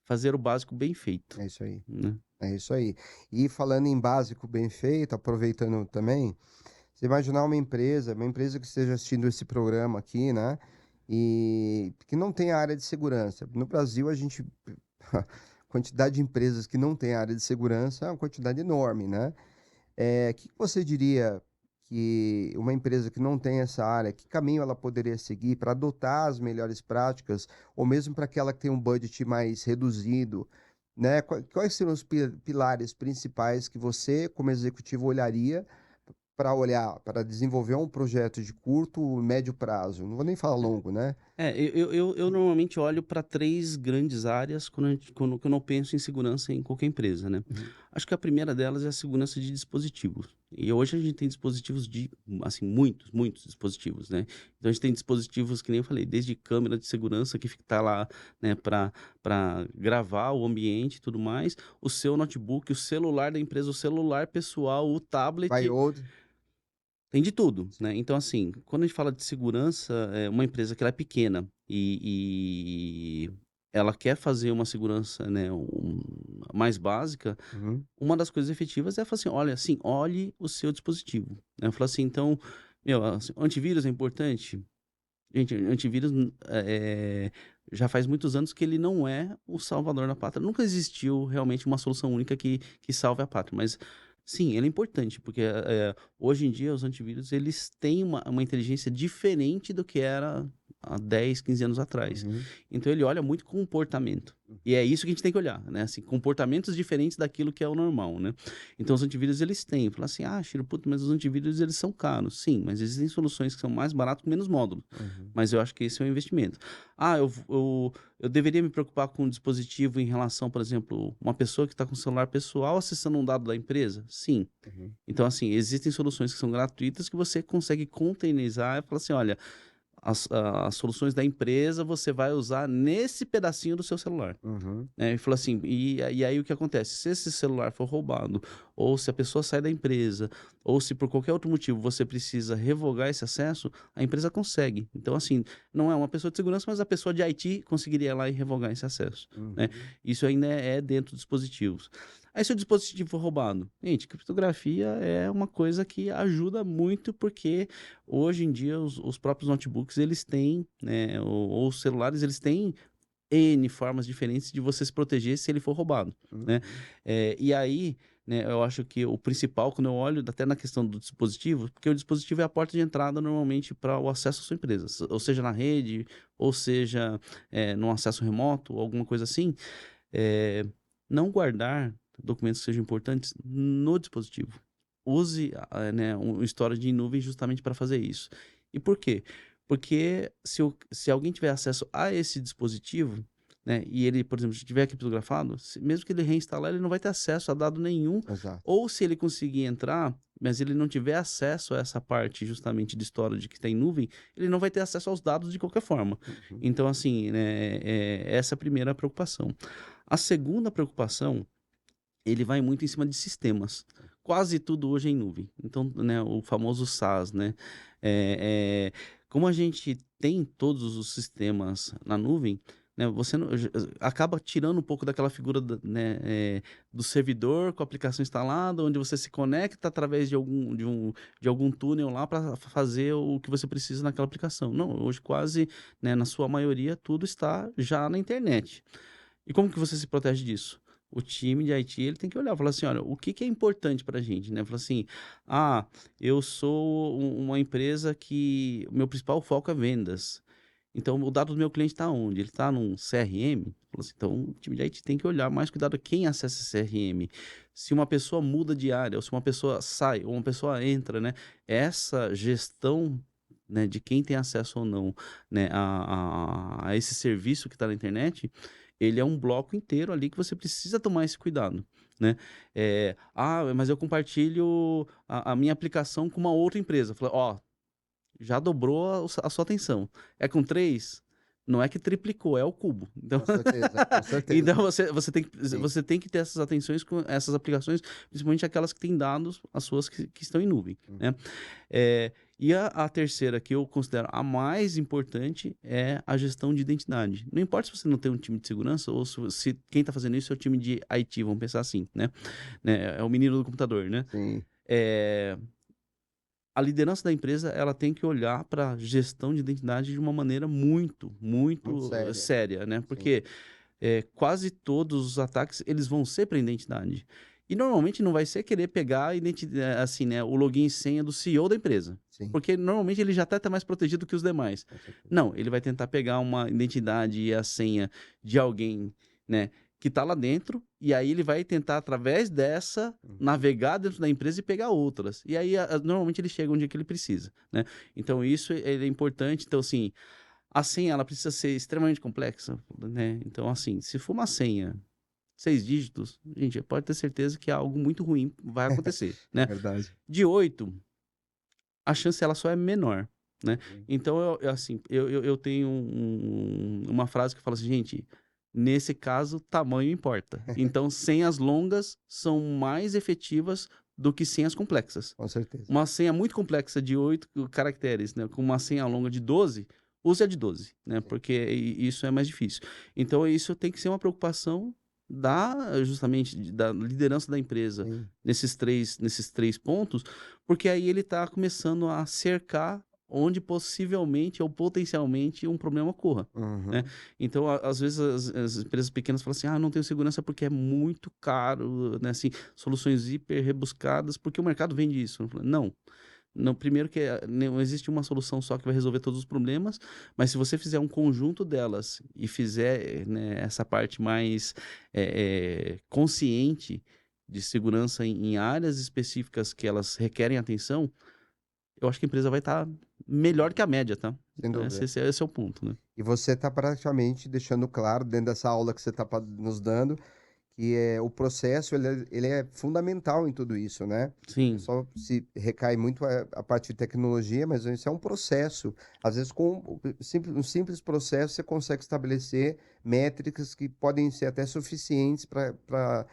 Speaker 2: fazer o básico bem feito,
Speaker 1: É isso aí.
Speaker 2: né?
Speaker 1: É isso aí. E falando em básico bem feito, aproveitando também, você imaginar uma empresa que esteja assistindo esse programa aqui, né? E que não tem área de segurança. No Brasil, a gente. A quantidade de empresas que não tem área de segurança é uma quantidade enorme, né? O que você diria que uma empresa que não tem essa área, que caminho ela poderia seguir para adotar as melhores práticas, ou mesmo para aquela que tem um budget mais reduzido, né? Quais seriam os pilares principais que você, como executivo, olharia para desenvolver um projeto de curto, médio prazo? Não vou nem falar longo, né?
Speaker 2: Eu normalmente olho para três grandes áreas quando eu não penso em segurança em qualquer empresa, né?
Speaker 1: Uhum.
Speaker 2: Acho que a primeira delas é a segurança de dispositivos. E hoje a gente tem dispositivos assim, muitos dispositivos, né? Então a gente tem dispositivos, que nem eu falei, desde câmera de segurança que está lá, né, para gravar o ambiente e tudo mais, o seu notebook, o celular da empresa, o celular pessoal, o tablet.
Speaker 1: Old.
Speaker 2: Tem de tudo, né? Então, assim, quando a gente fala de segurança, é uma empresa que ela é pequena e ela quer fazer uma segurança, né, mais básica,
Speaker 1: Uhum.
Speaker 2: uma das coisas efetivas é falar assim, olha, assim, olhe o seu dispositivo, né? Eu falo assim, então, assim, antivírus é importante? Gente, antivírus já faz muitos anos que ele não é o salvador da pátria. Nunca existiu realmente uma solução única que salve a pátria, mas sim, ele é importante, porque hoje em dia os antivírus eles têm uma inteligência diferente do que era há 10, 15 anos atrás.
Speaker 1: Uhum.
Speaker 2: Então ele olha muito comportamento. E é isso que a gente tem que olhar, né? Assim, comportamentos diferentes daquilo que é o normal, né? Então os antivírus eles têm. Fala assim, Chiro, puto, mas os antivírus eles são caros. Sim, mas existem soluções que são mais baratas com menos módulo.
Speaker 1: Uhum.
Speaker 2: Mas eu acho que esse é um investimento. Eu deveria me preocupar com um dispositivo em relação, por exemplo, uma pessoa que está com o celular pessoal acessando um dado da empresa? Sim.
Speaker 1: Uhum.
Speaker 2: Então, assim, existem soluções que são gratuitas que você consegue containerizar e falar assim, olha, as soluções da empresa você vai usar nesse pedacinho do seu celular.
Speaker 1: Uhum.
Speaker 2: Né? E falou assim, e aí o que acontece? Se esse celular for roubado, ou se a pessoa sai da empresa, ou se por qualquer outro motivo você precisa revogar esse acesso, a empresa consegue. Então, assim, não é uma pessoa de segurança, mas a pessoa de IT conseguiria ir lá e revogar esse acesso. Né? Isso ainda é dentro dos dispositivos. Aí, se o dispositivo for roubado, gente, criptografia é uma coisa que ajuda muito, porque hoje em dia os próprios notebooks, eles têm, né, ou os celulares, eles têm N formas diferentes de você se proteger se ele for roubado, né? E aí, né, eu acho que o principal, quando eu olho até na questão do dispositivo, porque o dispositivo é a porta de entrada normalmente para o acesso à sua empresa, ou seja na rede, ou seja num acesso remoto, alguma coisa assim, não guardar documentos que sejam importantes no dispositivo. Use né, um storage em nuvem justamente para fazer isso. E por quê? Porque se alguém tiver acesso a esse dispositivo, né, e ele, por exemplo, estiver criptografado, mesmo que ele reinstalar, ele não vai ter acesso a dado nenhum.
Speaker 1: Exato.
Speaker 2: Ou se ele conseguir entrar, mas ele não tiver acesso a essa parte justamente de storage que está em nuvem, ele não vai ter acesso aos dados de qualquer forma. Então, assim, né, essa é a primeira preocupação. A segunda preocupação, ele vai muito em cima de sistemas. Quase tudo hoje é em nuvem. Então, né, o famoso SaaS, né? Como a gente tem todos os sistemas na nuvem, né, você acaba tirando um pouco daquela figura né, do servidor com a aplicação instalada, onde você se conecta através de algum túnel lá para fazer o que você precisa naquela aplicação. Não, hoje quase, né, na sua maioria, tudo está já na internet. E como que você se protege disso? O time de IT, ele tem que olhar e falar assim, olha, o que é importante para a gente, né? Falar assim, eu sou uma empresa que o meu principal foco é vendas. Então, o dado do meu cliente está onde? Ele está num CRM? Assim, então, o time de IT tem que olhar mais cuidado a quem acessa esse CRM. Se uma pessoa muda de área, ou se uma pessoa sai, ou uma pessoa entra, né? Essa gestão, né, de quem tem acesso ou não, né, a esse serviço que está na internet, ele é um bloco inteiro ali que você precisa tomar esse cuidado, né? Mas eu compartilho a minha aplicação com uma outra empresa. Falei, já dobrou a sua atenção. É com 3, não é que triplicou, é o cubo. Então,
Speaker 1: Com certeza, com certeza.
Speaker 2: então você tem que ter essas atenções com essas aplicações, principalmente aquelas que têm dados, as suas que estão em nuvem, né? E a terceira, que eu considero a mais importante, é a gestão de identidade. Não importa se você não tem um time de segurança ou se quem está fazendo isso é o time de IT, vamos pensar assim, né? É o menino do computador, né?
Speaker 1: Sim.
Speaker 2: A liderança da empresa, ela tem que olhar para a gestão de identidade de uma maneira muito séria, né? Porque quase todos os ataques, eles vão ser para identidade. E normalmente não vai ser querer pegar a identidade, assim, né, o login e senha do CEO da empresa.
Speaker 1: Sim.
Speaker 2: Porque normalmente ele já está mais protegido que os demais. Não, ele vai tentar pegar uma identidade e a senha de alguém, né, que está lá dentro, e aí ele vai tentar, através dessa, navegar dentro da empresa e pegar outras. E aí, normalmente, ele chega onde que ele precisa, né? Então, isso é importante. Então, assim, a senha, ela precisa ser extremamente complexa, né? Então, assim, se for uma senha 6 dígitos, gente, pode ter certeza que algo muito ruim vai acontecer, né?
Speaker 1: Verdade.
Speaker 2: De 8, a chance, ela só é menor, né? Então, eu tenho uma frase que fala assim, gente, nesse caso, tamanho importa. Então, senhas longas são mais efetivas do que senhas complexas.
Speaker 1: Com certeza.
Speaker 2: Uma senha muito complexa de 8 caracteres, né, com uma senha longa de 12, use a de 12, né? Porque isso é mais difícil. Então, isso tem que ser uma preocupação justamente da liderança da empresa nesses três pontos, porque aí ele está começando a cercar onde possivelmente ou potencialmente um problema ocorra, né? Então, às vezes, as empresas pequenas falam assim, não tenho segurança porque é muito caro, né? Assim, soluções hiper rebuscadas, porque o mercado vende isso. Não, primeiro que não existe uma solução só que vai resolver todos os problemas, mas se você fizer um conjunto delas e fizer, né, essa parte mais consciente de segurança em áreas específicas que elas requerem atenção, eu acho que a empresa vai estar melhor que a média, tá?
Speaker 1: Sem dúvida.
Speaker 2: Esse é o ponto, né?
Speaker 1: E você está praticamente deixando claro, dentro dessa aula que você está nos dando, que é o processo, ele é fundamental em tudo isso, né?
Speaker 2: Sim.
Speaker 1: Só se recai muito a parte de tecnologia, mas isso é um processo. Às vezes, com um simples processo, você consegue estabelecer métricas que podem ser até suficientes para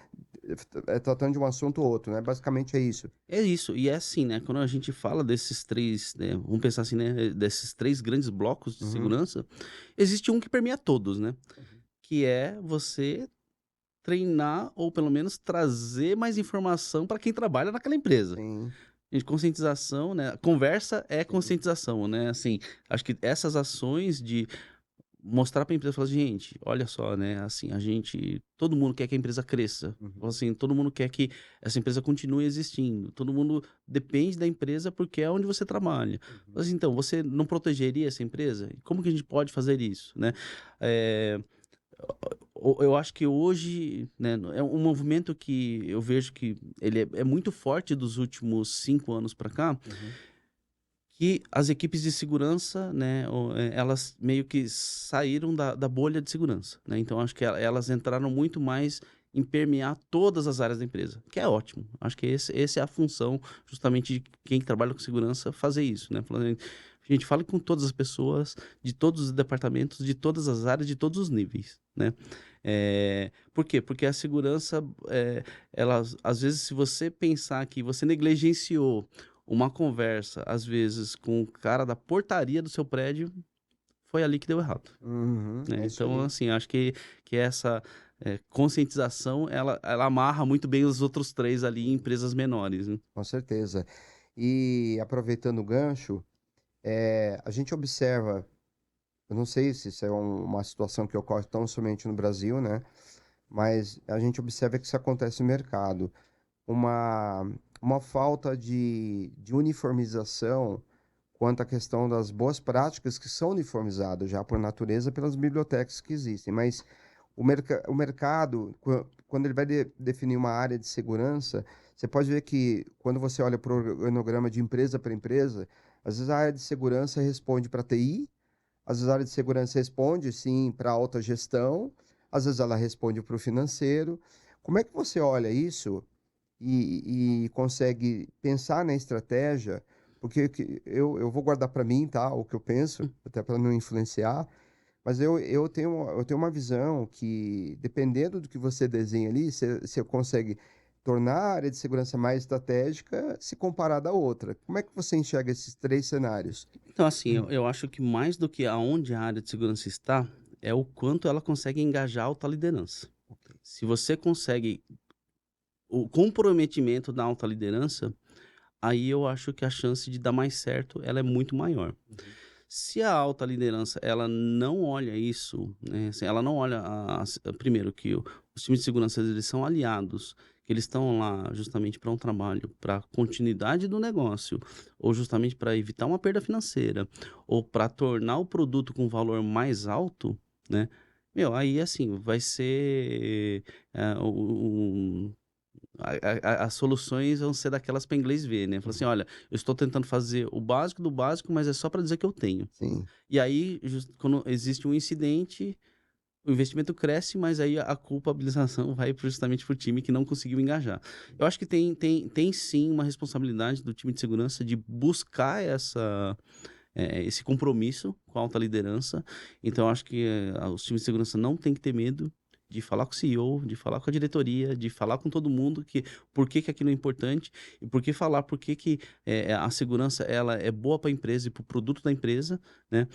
Speaker 1: tratando de um assunto ou outro, né? Basicamente é isso.
Speaker 2: É isso, e é assim, né? Quando a gente fala desses três, né? Vamos pensar assim, né? Desses três grandes blocos de
Speaker 1: Uhum.
Speaker 2: segurança, existe um que permeia todos, né? Que é você treinar ou pelo menos trazer mais informação para quem trabalha naquela empresa.
Speaker 1: Sim.
Speaker 2: Gente, conscientização, né? Conversa é conscientização, né? Assim, acho que essas ações de mostrar para a empresa, falar, gente, olha só, né? Assim, todo mundo quer que a empresa cresça.
Speaker 1: Uhum.
Speaker 2: Assim, todo mundo quer que essa empresa continue existindo. Todo mundo depende da empresa porque é onde você trabalha. Assim, então, você não protegeria essa empresa? Como que a gente pode fazer isso, né? Eu acho que hoje, né, é um movimento que eu vejo que ele é muito forte dos últimos 5 anos para cá, que as equipes de segurança, né, elas meio que saíram da bolha de segurança, né? Então acho que elas entraram muito mais em permear todas as áreas da empresa, que é ótimo. Acho que essa é a função justamente de quem trabalha com segurança, fazer isso, né? A gente fala com todas as pessoas, de todos os departamentos, de todas as áreas, de todos os níveis, né? Por quê? Porque a segurança, ela, às vezes, se você pensar que você negligenciou uma conversa, às vezes, com o cara da portaria do seu prédio, foi ali que deu errado,
Speaker 1: Uhum.
Speaker 2: né?
Speaker 1: É isso
Speaker 2: Então,
Speaker 1: aí.
Speaker 2: assim, acho que essa conscientização, ela amarra muito bem os outros três ali em empresas menores, né?
Speaker 1: Com certeza. E aproveitando o gancho, a gente observa, eu não sei se isso é uma situação que ocorre tão somente no Brasil, né? Mas a gente observa que isso acontece no mercado. Uma, uma falta de uniformização quanto à questão das boas práticas que são uniformizadas já por natureza pelas bibliotecas que existem. Mas o mercado, quando ele vai definir uma área de segurança, você pode ver que quando você olha para o organograma de empresa para empresa, às vezes a área de segurança responde para TI, às vezes a área de segurança responde, sim, para alta gestão, às vezes ela responde para o financeiro. Como é que você olha isso e consegue pensar na estratégia? Porque eu vou guardar para mim, tá, o que eu penso, até para não influenciar, mas eu tenho uma visão que, dependendo do que você desenha ali, você consegue tornar a área de segurança mais estratégica se comparada à outra. Como é que você enxerga esses três cenários?
Speaker 2: Então, assim, eu acho que mais do que aonde a área de segurança está, é o quanto ela consegue engajar a alta liderança. Se você consegue o comprometimento da alta liderança, aí eu acho que a chance de dar mais certo, ela é muito maior. Se a alta liderança, ela não olha isso, né, assim, ela não olha, primeiro, que os times de segurança, eles são aliados, que eles estão lá justamente para um trabalho, para continuidade do negócio, ou justamente para evitar uma perda financeira, ou para tornar o produto com valor mais alto, né? Meu, aí assim, vai ser as soluções vão ser daquelas para inglês ver, né? Fala assim, olha, eu estou tentando fazer o básico do básico, mas é só para dizer que eu tenho.
Speaker 1: Sim.
Speaker 2: E aí, quando existe um incidente, o investimento cresce, mas aí a culpabilização vai justamente para o time que não conseguiu engajar. Eu acho que tem sim uma responsabilidade do time de segurança de buscar esse compromisso com a alta liderança. Então, eu acho que os times de segurança não têm que ter medo de falar com o CEO, de falar com a diretoria, de falar com todo mundo por que aquilo é importante e por que a segurança ela é boa para a empresa e para o produto da empresa, né?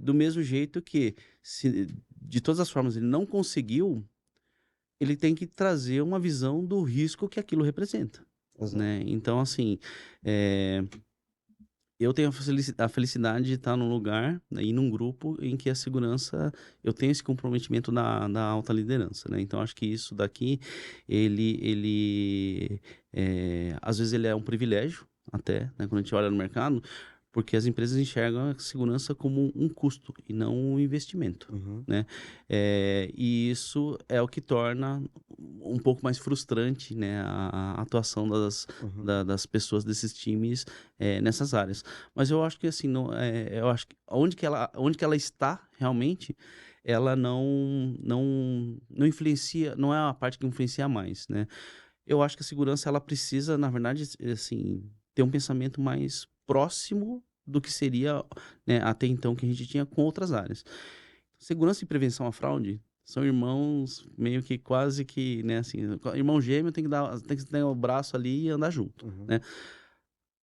Speaker 2: Do mesmo jeito que, se de todas as formas ele não conseguiu, ele tem que trazer uma visão do risco que aquilo representa,
Speaker 1: Exato.
Speaker 2: né? Então, assim, eu tenho a felicidade de estar num lugar, né, e num grupo em que a segurança, eu tenho esse comprometimento da alta liderança, né? Então, acho que isso daqui, às vezes ele é um privilégio, até, né, quando a gente olha no mercado, porque as empresas enxergam a segurança como um custo e não um investimento,
Speaker 1: Uhum.
Speaker 2: né? E isso é o que torna um pouco mais frustrante, né, a atuação
Speaker 1: Uhum.
Speaker 2: das pessoas desses times nessas áreas. Mas eu acho que assim, eu acho que onde que ela está realmente ela não influencia, não é a parte que influencia mais, né? Eu acho que a segurança ela precisa, na verdade, assim, ter um pensamento mais próximo do que seria, né, até então que a gente tinha com outras áreas. Segurança e prevenção à fraude são irmãos meio que quase que, né, assim, irmão gêmeo tem que ter o braço ali e andar junto,
Speaker 1: Uhum.
Speaker 2: né?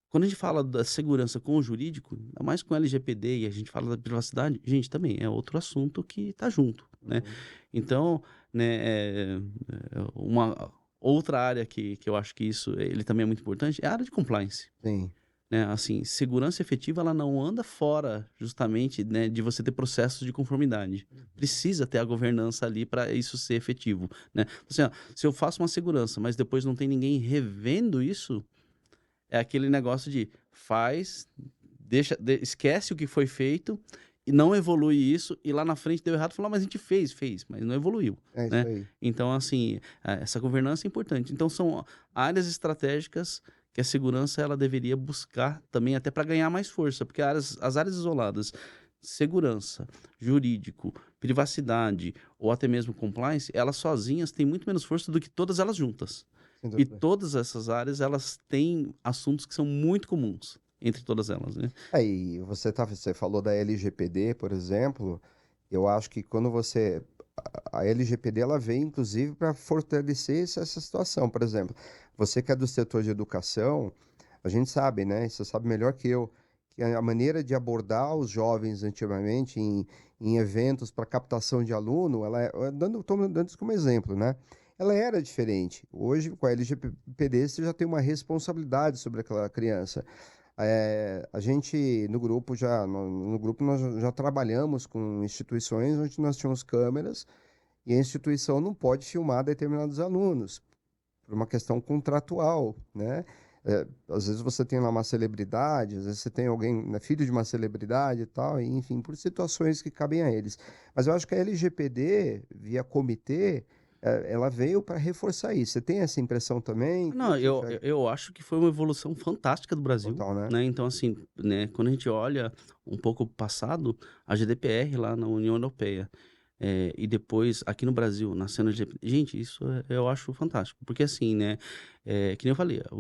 Speaker 2: Quando a gente fala da segurança com o jurídico, ainda mais com o LGPD e a gente fala da privacidade, gente, também é outro assunto que tá junto, né?
Speaker 1: Uhum.
Speaker 2: Então, né, uma outra área que eu acho que isso ele também é muito importante é a área de compliance,
Speaker 1: Sim.
Speaker 2: né? Assim, segurança efetiva ela não anda fora justamente, né, de você ter processos de conformidade. Precisa ter a governança ali para isso ser efetivo, né? Assim, ó, se eu faço uma segurança, mas depois não tem ninguém revendo isso, é aquele negócio de faz, esquece o que foi feito e não evolui isso, e lá na frente deu errado, falou, mas a gente fez, mas não evoluiu,
Speaker 1: É isso
Speaker 2: né?
Speaker 1: aí.
Speaker 2: Então, assim, essa governança é importante. Então, são áreas estratégicas que a segurança ela deveria buscar também até para ganhar mais força, porque as áreas isoladas, segurança, jurídico, privacidade ou até mesmo compliance, elas sozinhas têm muito menos força do que todas elas juntas.
Speaker 1: Sem
Speaker 2: E
Speaker 1: dúvida.
Speaker 2: todas essas áreas, elas têm assuntos que são muito comuns entre todas elas, né?
Speaker 1: E você falou da LGPD, por exemplo. Eu acho que quando a LGPD ela veio inclusive para fortalecer essa situação. Por exemplo, você que é do setor de educação, a gente sabe, né? Você sabe melhor que eu, que a maneira de abordar os jovens antigamente em eventos para captação de aluno, estou dando isso como exemplo, né? Ela era diferente. Hoje, com a LGPD, você já tem uma responsabilidade sobre aquela criança. A gente no grupo nós já trabalhamos com instituições onde nós tínhamos câmeras e a instituição não pode filmar determinados alunos por uma questão contratual, né? Às vezes você tem lá uma celebridade, às vezes você tem alguém, né, filho de uma celebridade e tal, e, enfim, por situações que cabem a eles. Mas eu acho que a LGPD, via comitê, ela veio para reforçar isso. Você tem essa impressão também? Como é
Speaker 2: Não,
Speaker 1: que você enxerga?
Speaker 2: eu acho que foi uma evolução fantástica do Brasil,
Speaker 1: Total, né?
Speaker 2: né? Então, assim, né, quando a gente olha um pouco o passado, a GDPR lá na União Europeia, e depois aqui no Brasil, nascendo a GDPR, gente, isso eu acho fantástico, porque assim, né, que nem eu falei, a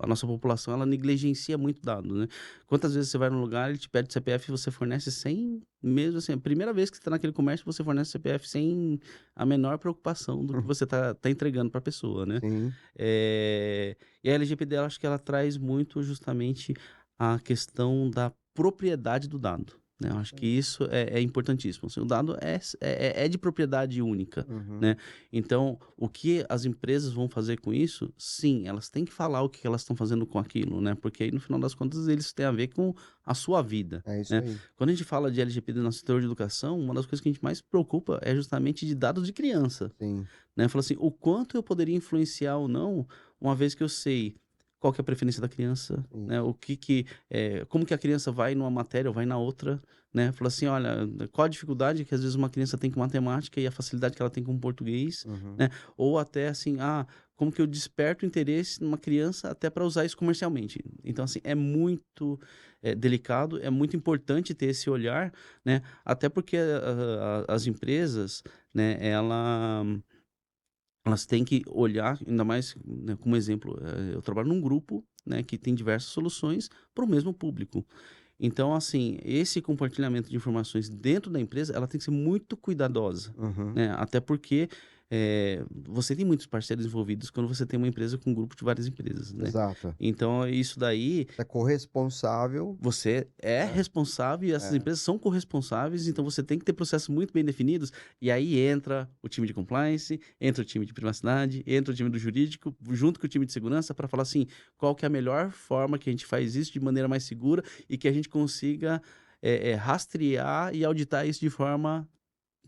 Speaker 2: nossa população, ela negligencia muito dado, né? Quantas vezes você vai num lugar, ele te pede CPF e você fornece sem, mesmo assim, a primeira vez que você está naquele comércio, você fornece CPF sem a menor preocupação do que você tá entregando para a pessoa, né?
Speaker 1: Sim.
Speaker 2: E a LGPD, eu acho que ela traz muito justamente a questão da propriedade do dado, né? Eu acho que isso é importantíssimo. Assim, o dado é de propriedade única,
Speaker 1: Uhum.
Speaker 2: né? Então, o que as empresas vão fazer com isso? Sim, elas têm que falar o que elas estão fazendo com aquilo, né? Porque aí, no final das contas, eles têm a ver com a sua vida,
Speaker 1: É isso
Speaker 2: né?
Speaker 1: aí.
Speaker 2: Quando a gente fala de LGPD no setor de educação, uma das coisas que a gente mais se preocupa é justamente de dados de criança,
Speaker 1: Sim.
Speaker 2: né? Fala assim, o quanto eu poderia influenciar ou não, uma vez que eu sei qual que é a preferência da criança, né?
Speaker 1: Isso.
Speaker 2: Como que a criança vai numa matéria ou vai na outra, né? Fala assim, olha, qual a dificuldade que às vezes uma criança tem com matemática e a facilidade que ela tem com português,
Speaker 1: Uhum.
Speaker 2: né? Ou até assim, como que eu desperto interesse numa criança até para usar isso comercialmente. Então, assim, é muito delicado, é muito importante ter esse olhar, né? Até porque as empresas, né, elas têm que olhar, ainda mais, né, como exemplo, eu trabalho num grupo, né, que tem diversas soluções para o mesmo público. Então, assim, esse compartilhamento de informações dentro da empresa, ela tem que ser muito cuidadosa,
Speaker 1: Uhum.
Speaker 2: né? Até porque você tem muitos parceiros envolvidos quando você tem uma empresa com um grupo de várias empresas, né?
Speaker 1: Exato.
Speaker 2: Então, isso daí
Speaker 1: É corresponsável.
Speaker 2: você é
Speaker 1: É.
Speaker 2: responsável e essas
Speaker 1: É.
Speaker 2: empresas são corresponsáveis, então você tem que ter processos muito bem definidos, e aí entra o time de compliance, entra o time de privacidade, entra o time do jurídico, junto com o time de segurança, para falar assim, qual que é a melhor forma que a gente faz isso de maneira mais segura e que a gente consiga rastrear e auditar isso de forma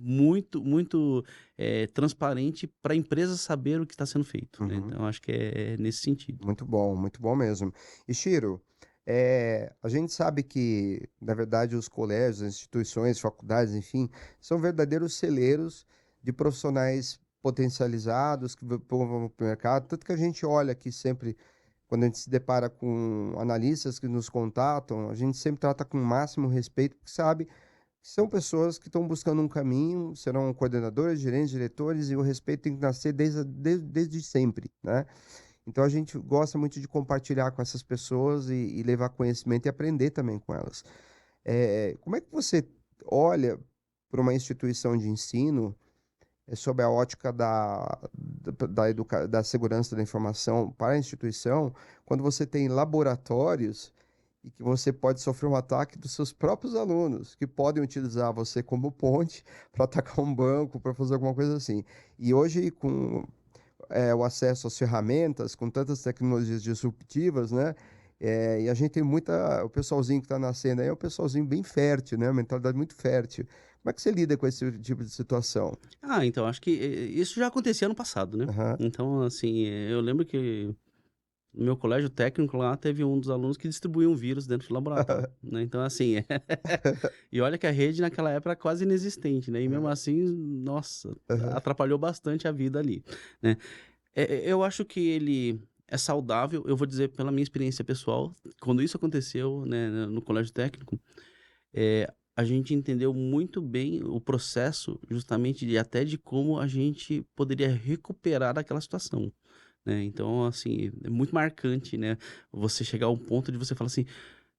Speaker 2: muito transparente para a empresa saber o que está sendo feito, né?
Speaker 1: Uhum.
Speaker 2: Então, acho que é nesse sentido.
Speaker 1: Muito bom mesmo. E Shiro, a gente sabe que, na verdade, os colégios, as instituições, faculdades, enfim, são verdadeiros celeiros de profissionais potencializados que vão para o mercado. Tanto que a gente olha aqui sempre, quando a gente se depara com analistas que nos contatam, a gente sempre trata com o máximo respeito, porque sabe São pessoas que estão buscando um caminho, serão coordenadores, gerentes, diretores, e o respeito tem que nascer desde sempre, né? Então a gente gosta muito de compartilhar com essas pessoas e levar conhecimento e aprender também com elas. Como é que você olha para uma instituição de ensino sob a ótica da segurança da informação para a instituição, quando você tem laboratórios e que você pode sofrer um ataque dos seus próprios alunos, que podem utilizar você como ponte para atacar um banco, para fazer alguma coisa assim. E hoje, com o acesso às ferramentas, com tantas tecnologias disruptivas, né? E a gente tem o pessoalzinho que está nascendo aí é um pessoalzinho bem fértil, né? Uma mentalidade muito fértil. Como é que você lida com esse tipo de situação?
Speaker 2: Então, acho que isso já acontecia no passado, né?
Speaker 1: Aham.
Speaker 2: Então, assim, eu lembro que no meu colégio técnico lá teve um dos alunos que distribuiu um vírus dentro do laboratório, né? Então, assim, e olha que a rede naquela época era quase inexistente, né? E mesmo assim, nossa,
Speaker 1: Aham.
Speaker 2: atrapalhou bastante a vida ali, né? Eu acho que ele é saudável, eu vou dizer pela minha experiência pessoal, quando isso aconteceu, né, no colégio técnico, a gente entendeu muito bem o processo, justamente até de como a gente poderia recuperar aquela situação, né? Então, assim, é muito marcante, né? Você chegar a um ponto de você falar assim,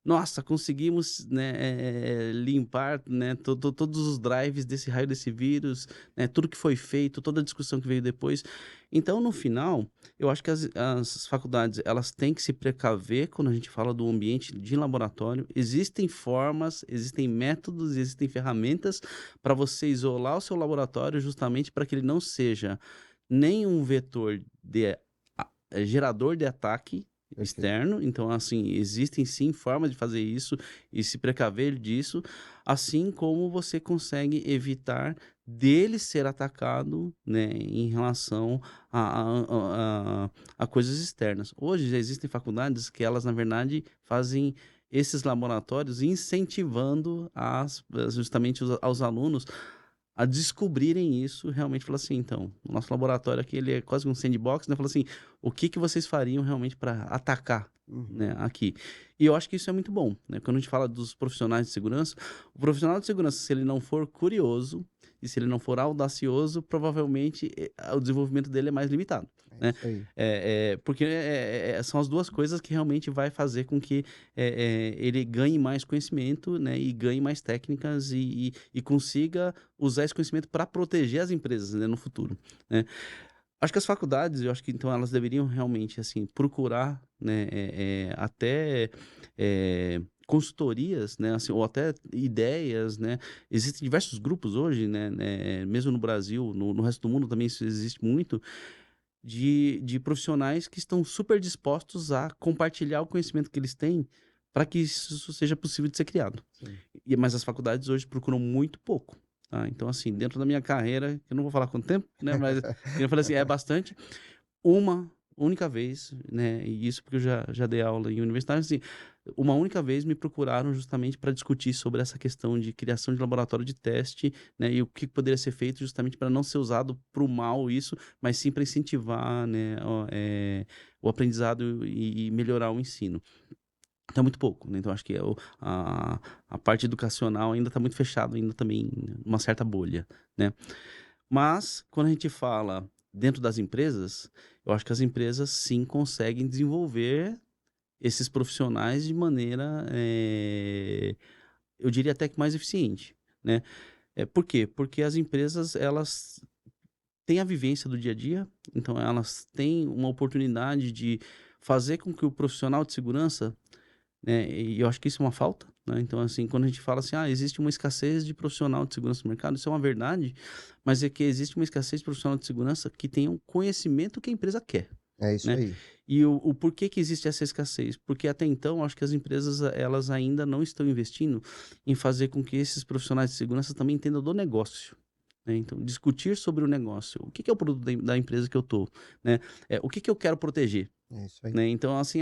Speaker 2: nossa, conseguimos, né, limpar, né, todos os drives desse raio desse vírus, né, tudo que foi feito, toda a discussão que veio depois. Então, no final, eu acho que as faculdades, elas têm que se precaver quando a gente fala do ambiente de laboratório. Existem formas, existem métodos, existem ferramentas para você isolar o seu laboratório justamente para que ele não seja nem um vetor gerador de ataque
Speaker 1: Perfeito.
Speaker 2: externo. Então, assim, existem sim formas de fazer isso e se precaver disso, assim como você consegue evitar dele ser atacado, né, em relação a coisas externas. Hoje já existem faculdades que elas, na verdade, fazem esses laboratórios incentivando justamente aos alunos a descobrirem isso, realmente falar assim, então, o nosso laboratório aqui, ele é quase um sandbox, né? Fala assim, o que vocês fariam realmente para atacar, né,
Speaker 1: Uhum.
Speaker 2: aqui? E eu acho que isso é muito bom, né? Quando a gente fala dos profissionais de segurança, o profissional de segurança, se ele não for curioso e se ele não for audacioso, provavelmente o desenvolvimento dele é mais limitado,
Speaker 1: É
Speaker 2: né?
Speaker 1: isso aí.
Speaker 2: Porque são as duas coisas que realmente vai fazer com que ele ganhe mais conhecimento, né? E ganhe mais técnicas e consiga usar esse conhecimento para proteger as empresas, né, no futuro, né? Acho que as faculdades, eu acho que então elas deveriam realmente, assim, procurar, né, até consultorias, né, assim, ou até ideias, né? Existem diversos grupos hoje, né, mesmo no Brasil, no resto do mundo também isso existe muito, de profissionais que estão super dispostos a compartilhar o conhecimento que eles têm para que isso seja possível de ser criado.
Speaker 1: Sim.
Speaker 2: Mas as faculdades hoje procuram muito pouco, tá? Então, assim, dentro da minha carreira, eu não vou falar quanto tempo, né? Mas eu falei assim, é bastante. Uma única vez, né? E isso porque eu já dei aula em universidade, assim, uma única vez me procuraram justamente para discutir sobre essa questão de criação de laboratório de teste, né? E o que poderia ser feito justamente para não ser usado para o mal isso, mas sim para incentivar, né? O aprendizado e melhorar o ensino. Tá muito pouco, né? Então acho que a parte educacional ainda está muito fechado, ainda também uma certa bolha, né? Mas quando a gente fala dentro das empresas, eu acho que as empresas sim conseguem desenvolver esses profissionais de maneira, eu diria até que mais eficiente, né? Por quê? Porque as empresas, elas têm a vivência do dia a dia, então elas têm uma oportunidade de fazer com que o profissional de segurança, né, e eu acho que isso é uma falta, né? Então, assim, quando a gente fala assim, existe uma escassez de profissional de segurança no mercado, isso é uma verdade, mas é que existe uma escassez de profissional de segurança que tenham conhecimento que a empresa quer,
Speaker 1: É isso
Speaker 2: né?
Speaker 1: aí.
Speaker 2: E o porquê que existe essa escassez? Porque até então, eu acho que as empresas, elas ainda não estão investindo em fazer com que esses profissionais de segurança também entendam do negócio, né? Então, discutir sobre o negócio. O que é o produto da empresa que eu tô, né? O que eu quero proteger?
Speaker 1: É isso aí.
Speaker 2: Né? Então, assim,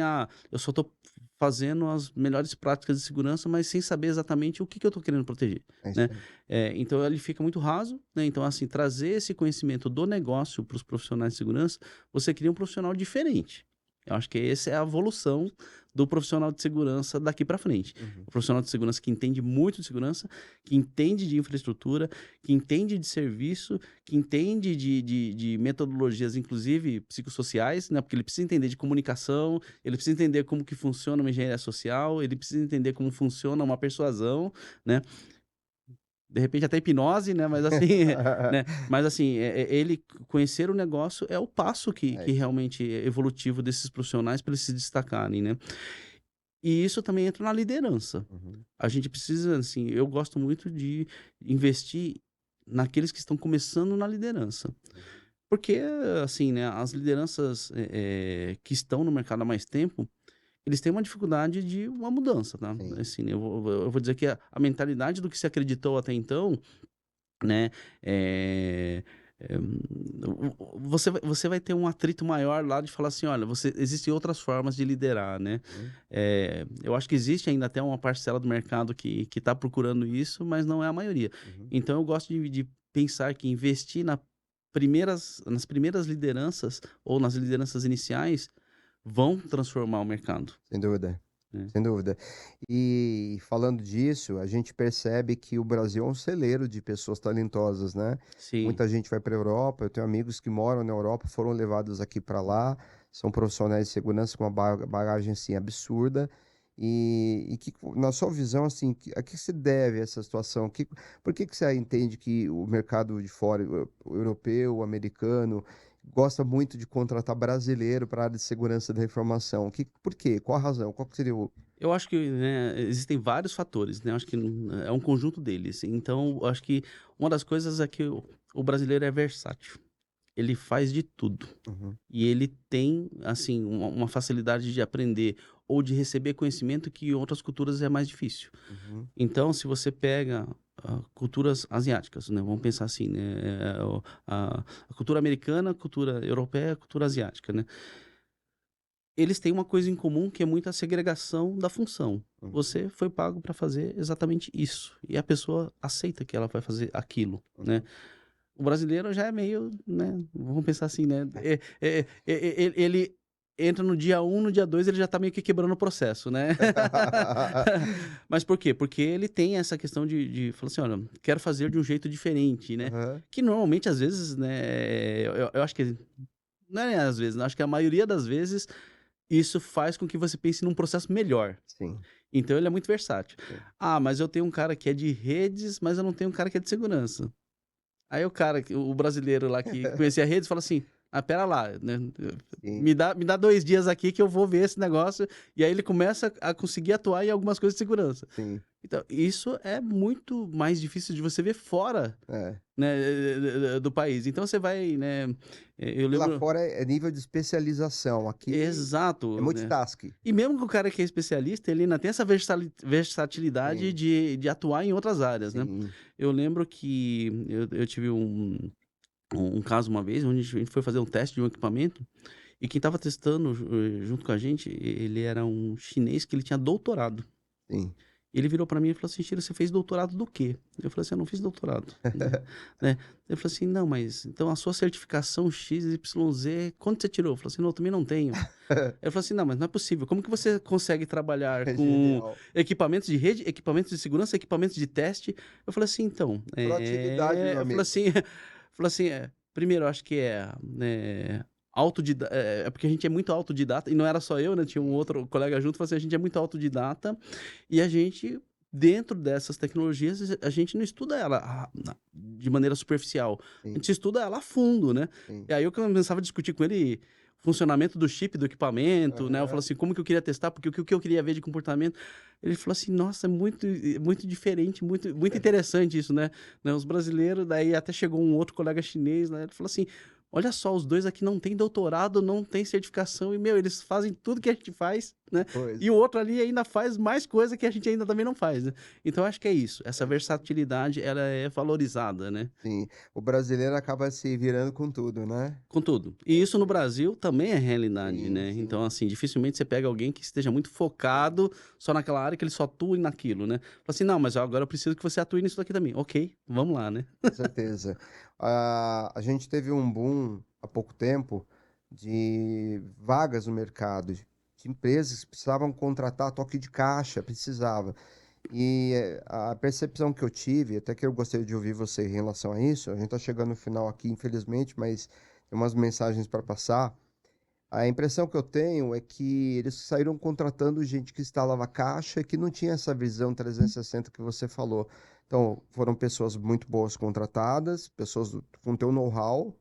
Speaker 2: eu só estou fazendo as melhores práticas de segurança, mas sem saber exatamente o que eu estou querendo proteger,
Speaker 1: É isso
Speaker 2: né?
Speaker 1: aí.
Speaker 2: Então, ele fica muito raso, né? Então, assim, trazer esse conhecimento do negócio para os profissionais de segurança, você cria um profissional diferente. Eu acho que essa é a evolução do profissional de segurança daqui para frente. O profissional de segurança que entende muito de segurança, que entende de infraestrutura, que entende de serviço, que entende de metodologias, inclusive psicossociais, né? Porque ele precisa entender de comunicação, ele precisa entender como que funciona uma engenharia social, ele precisa entender como funciona uma persuasão, né? De repente até hipnose, né? Mas assim, né? Mas assim, ele conhecer o negócio é o passo que realmente é evolutivo desses profissionais para eles se destacarem, né? E isso também entra na liderança. A gente precisa, assim, eu gosto muito de investir naqueles que estão começando na liderança. Porque, assim, né, as lideranças que estão no mercado há mais tempo, eles têm uma dificuldade de uma mudança, tá?
Speaker 1: Sim.
Speaker 2: Assim, eu vou dizer que a mentalidade do que se acreditou até então, né, você vai ter um atrito maior lá de falar assim, olha, existem outras formas de liderar, né? Eu acho que existe ainda até uma parcela do mercado que está procurando isso, mas não é a maioria. Então, eu gosto de pensar que investir nas primeiras lideranças ou nas lideranças iniciais vão transformar o mercado.
Speaker 1: Sem dúvida.
Speaker 2: É.
Speaker 1: Sem dúvida. E falando disso, a gente percebe que o Brasil é um celeiro de pessoas talentosas, né?
Speaker 2: Sim.
Speaker 1: Muita gente vai para a Europa, eu tenho amigos que moram na Europa, foram levados aqui para lá, são profissionais de segurança com uma bagagem assim absurda. E que, na sua visão, assim, a que se deve essa situação? Por que você entende que o mercado de fora, o europeu, o americano, gosta muito de contratar brasileiro para a área de segurança da informação? Por quê? Qual a razão? Qual que seria o...
Speaker 2: Eu acho que, né, existem vários fatores, né? Eu acho que é um conjunto deles. Então, eu acho que uma das coisas é que o brasileiro é versátil. Ele faz de tudo. E ele tem, assim, uma facilidade de aprender ou de receber conhecimento que em outras culturas é mais difícil. Então, se você pega culturas asiáticas, né? Vamos pensar assim, né? A cultura americana, a cultura europeia, a cultura asiática, né? Eles têm uma coisa em comum que é muito a segregação da função. Você foi pago para fazer exatamente isso. E a pessoa aceita que ela vai fazer aquilo, né? O brasileiro já é meio, né? Vamos pensar assim, né? Ele entra no dia 1, no dia 2 ele já tá meio que quebrando o processo, né? Mas por quê? Porque ele tem essa questão de falar assim, olha, quero fazer de um jeito diferente, né? Que normalmente, às vezes, né? Eu acho que... Não é às vezes, né? Acho que a maioria das vezes isso faz com que você pense num processo melhor.
Speaker 1: Sim.
Speaker 2: Então ele é muito versátil. Ah, mas eu tenho um cara que é de redes, mas eu não tenho um cara que é de segurança. Aí o brasileiro lá que conhecia redes, fala assim, pera lá, né? Me dá 2 dias aqui que eu vou ver esse negócio. E aí ele começa a conseguir atuar em algumas coisas de segurança.
Speaker 1: Sim.
Speaker 2: Então, isso é muito mais difícil de você ver fora, né, do país. Então, você vai, né... Eu lembro...
Speaker 1: Lá fora é nível de especialização. Aqui
Speaker 2: Exato.
Speaker 1: é multitask.
Speaker 2: Né? E mesmo que o cara que é especialista, ele ainda tem essa versatilidade de atuar em outras áreas, né? Eu lembro que eu tive um caso uma vez, onde a gente foi fazer um teste de um equipamento, e quem estava testando junto com a gente, ele era um chinês que ele tinha doutorado.
Speaker 1: Sim.
Speaker 2: Ele virou para mim e falou assim, Chiro, você fez doutorado do quê? Eu falei assim, eu não fiz doutorado. Né? Ele falou assim, não, mas então a sua certificação XYZ, quanto você tirou? Eu falei assim, não, eu também não tenho. Ele falou assim, não, mas não é possível. Como que você consegue trabalhar com equipamentos de rede, equipamentos de segurança, equipamentos de teste? Eu falei assim, então...
Speaker 1: Proatividade, meu amigo.
Speaker 2: Falou assim, primeiro, eu acho que autodidata, porque a gente é muito autodidata, e não era só eu, né? Tinha um outro colega junto, falou assim, a gente é muito autodidata, e a gente, dentro dessas tecnologias, a gente não estuda ela de maneira superficial, a gente estuda ela a fundo, né? E aí eu começava a discutir com ele funcionamento do chip do equipamento, né? Eu falava assim, como que eu queria testar, porque o que eu queria ver de comportamento. Ele falou assim, nossa, é muito, muito diferente, muito, muito interessante isso, né? Os brasileiros, daí até chegou um outro colega chinês, né? Ele falou assim, olha só, os dois aqui não tem doutorado, não tem certificação, e, eles fazem tudo que a gente faz, né? E o outro ali ainda faz mais coisa que a gente ainda também não faz, né? Então, acho que é isso. Essa versatilidade, ela é valorizada, né?
Speaker 1: Sim. O brasileiro acaba se virando com tudo, né?
Speaker 2: Com tudo. E isso no Brasil também é realidade, né? Então, assim, dificilmente você pega alguém que esteja muito focado só naquela área, que ele só atua naquilo, né? Fala assim, não, mas agora eu preciso que você atue nisso daqui também. Ok, vamos lá, né?
Speaker 1: Com certeza. A gente teve um boom há pouco tempo de vagas no mercado, de empresas que precisavam contratar toque de caixa, precisava. E a percepção que eu tive, até que eu gostaria de ouvir você em relação a isso, a gente está chegando no final aqui, infelizmente, mas tem umas mensagens para passar. A impressão que eu tenho é que eles saíram contratando gente que instalava caixa e que não tinha essa visão 360 que você falou. Então, foram pessoas muito boas contratadas, pessoas com teu know-how,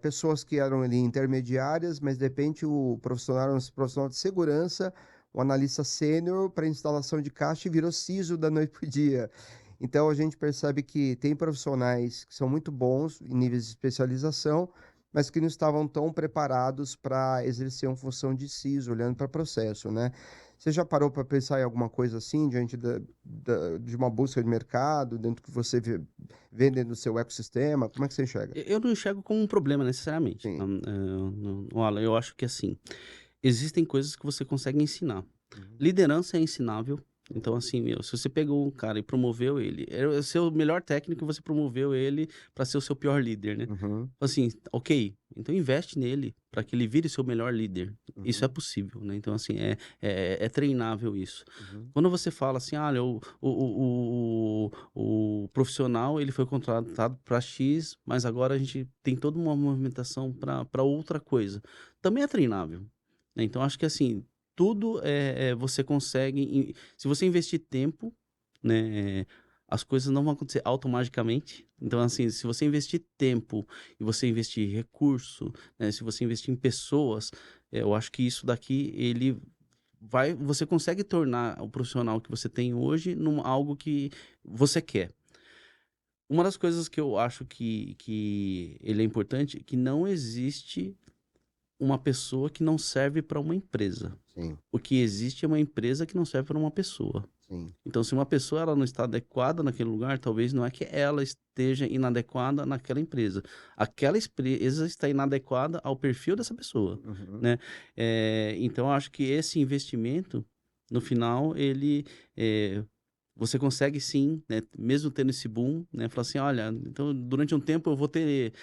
Speaker 1: pessoas que eram ali intermediárias, mas de repente o profissional era um profissional de segurança, um analista sênior para instalação de caixa e virou CISO da noite para o dia. Então, a gente percebe que tem profissionais que são muito bons em níveis de especialização, mas que não estavam tão preparados para exercer uma função de CISO, olhando para processo, né? Você já parou para pensar em alguma coisa assim, diante de uma busca de mercado, dentro do que você vê dentro do seu ecossistema? Como é que você enxerga?
Speaker 2: Eu não enxergo como um problema necessariamente.
Speaker 1: Sim.
Speaker 2: Alan, eu acho que assim, existem coisas que você consegue ensinar. Liderança é ensinável. Então, assim, se você pegou um cara e promoveu ele, era o seu melhor técnico e você promoveu ele para ser o seu pior líder, né? Assim, ok, então investe nele para que ele vire o seu melhor líder. Isso é possível, né? Então, assim, é treinável isso. Quando você fala assim, olha, o profissional, ele foi contratado para X, mas agora a gente tem toda uma movimentação para outra coisa. Também é treinável, né? Então, acho que, assim, tudo você consegue, se você investir tempo, né, as coisas não vão acontecer automaticamente. Então, assim, se você investir tempo e você investir recurso, né, se você investir em pessoas, eu acho que isso daqui, você consegue tornar o profissional que você tem hoje algo que você quer. Uma das coisas que eu acho que ele é importante é que não existe uma pessoa que não serve para uma empresa.
Speaker 1: Sim.
Speaker 2: O que existe é uma empresa que não serve para uma pessoa.
Speaker 1: Sim.
Speaker 2: Então, se uma pessoa ela não está adequada naquele lugar, talvez não é que ela esteja inadequada naquela empresa. Aquela empresa está inadequada ao perfil dessa pessoa, né? Então, eu acho que esse investimento, no final, você consegue sim, né, mesmo tendo esse boom, né, falar assim, olha, então durante um tempo eu vou ter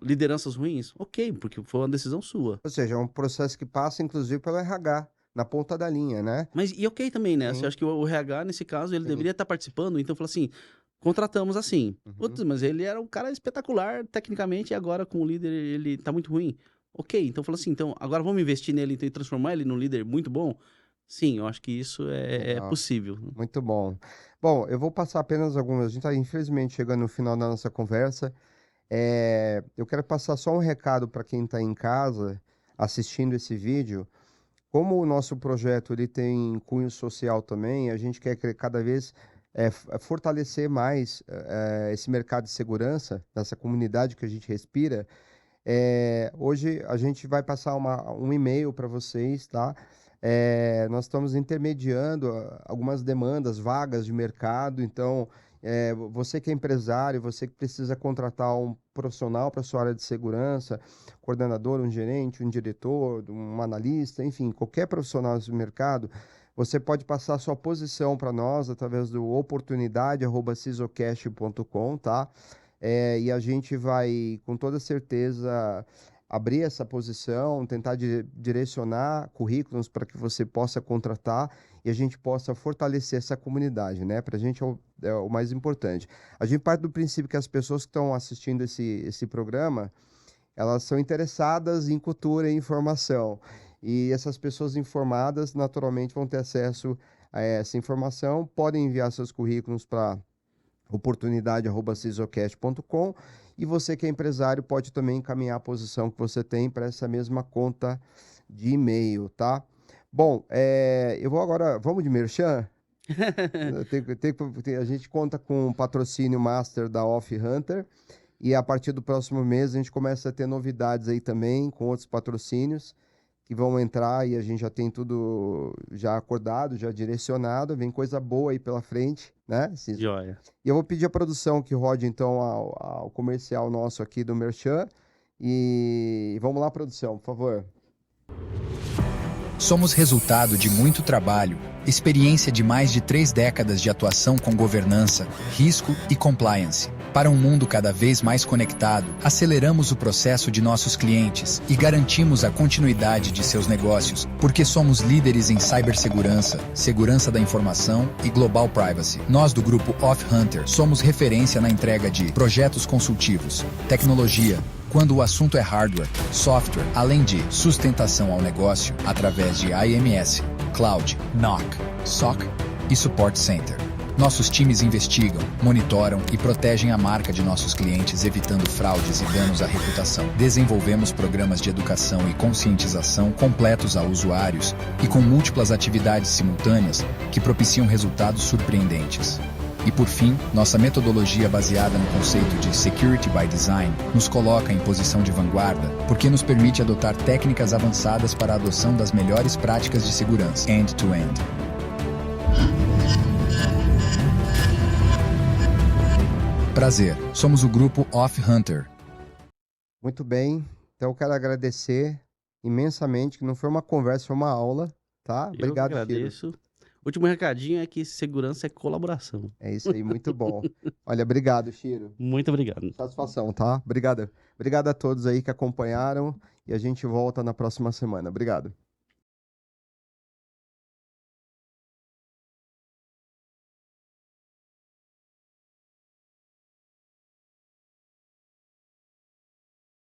Speaker 2: lideranças ruins? Ok, porque foi uma decisão sua.
Speaker 1: Ou seja, é um processo que passa, inclusive, pelo RH, na ponta da linha, né?
Speaker 2: Mas e ok também, né?
Speaker 1: Sim.
Speaker 2: Você acha que o RH, nesse caso, ele
Speaker 1: Sim.
Speaker 2: deveria estar participando, então fala assim, contratamos assim. Putz, mas ele era um cara espetacular tecnicamente e agora com o líder ele tá muito ruim. Ok, então fala assim, então agora vamos investir nele então, e transformar ele num líder muito bom? Sim, eu acho que isso é possível.
Speaker 1: Muito bom. Bom, eu vou passar apenas algumas. A gente está, infelizmente, chegando no final da nossa conversa. Eu quero passar só um recado para quem está em casa assistindo esse vídeo. Como o nosso projeto ele tem cunho social também, a gente quer cada vez fortalecer mais esse mercado de segurança, nessa comunidade que a gente respira. Hoje a gente vai passar um e-mail para vocês, tá? Nós estamos intermediando algumas demandas, vagas de mercado. Então, você que é empresário, você que precisa contratar um profissional para sua área de segurança, coordenador, um gerente, um diretor, um analista, enfim, qualquer profissional do mercado, você pode passar sua posição para nós através do oportunidade@cisocast.com, tá? E a gente vai, com toda certeza, abrir essa posição, tentar direcionar currículos para que você possa contratar e a gente possa fortalecer essa comunidade, né? Para a gente é o mais importante. A gente parte do princípio que as pessoas que estão assistindo esse programa, elas são interessadas em cultura e informação. E essas pessoas informadas, naturalmente, vão ter acesso a essa informação, podem enviar seus currículos para oportunidade@cisocast.com. E você que é empresário pode também encaminhar a posição que você tem para essa mesma conta de e-mail, tá? Bom, eu vou agora... Vamos de merchan? A gente conta com um patrocínio master da Off Hunter e a partir do próximo mês a gente começa a ter novidades aí também com outros patrocínios que vão entrar e a gente já tem tudo já acordado, já direcionado. Vem coisa boa aí pela frente, né?
Speaker 2: Joia.
Speaker 1: E eu vou pedir a produção que rode, então, ao comercial nosso aqui do Merchan. E vamos lá, produção, por favor.
Speaker 7: Somos resultado de muito trabalho, experiência de mais de 3 décadas de atuação com governança, risco e compliance. Para um mundo cada vez mais conectado, aceleramos o processo de nossos clientes e garantimos a continuidade de seus negócios, porque somos líderes em cibersegurança, segurança da informação e global privacy. Nós do grupo AuthHunter somos referência na entrega de projetos consultivos, tecnologia, quando o assunto é hardware, software, além de sustentação ao negócio através de IMS, Cloud, NOC, SOC e Support Center. Nossos times investigam, monitoram e protegem a marca de nossos clientes, evitando fraudes e danos à reputação. Desenvolvemos programas de educação e conscientização completos a usuários e com múltiplas atividades simultâneas que propiciam resultados surpreendentes. E por fim, nossa metodologia baseada no conceito de Security by Design nos coloca em posição de vanguarda, porque nos permite adotar técnicas avançadas para a adoção das melhores práticas de segurança, end-to-end. Prazer, somos o grupo AuthHunter.
Speaker 1: Muito bem, então eu quero agradecer imensamente, que não foi uma conversa, foi uma aula, tá? Obrigado,
Speaker 2: Eu que
Speaker 1: Chiro.
Speaker 2: agradeço. Último recadinho é que segurança é colaboração.
Speaker 1: É isso aí, muito bom. Olha, obrigado, Chiro.
Speaker 2: Muito obrigado.
Speaker 1: Satisfação, tá? Obrigado. Obrigado a todos aí que acompanharam e a gente volta na próxima semana. Obrigado.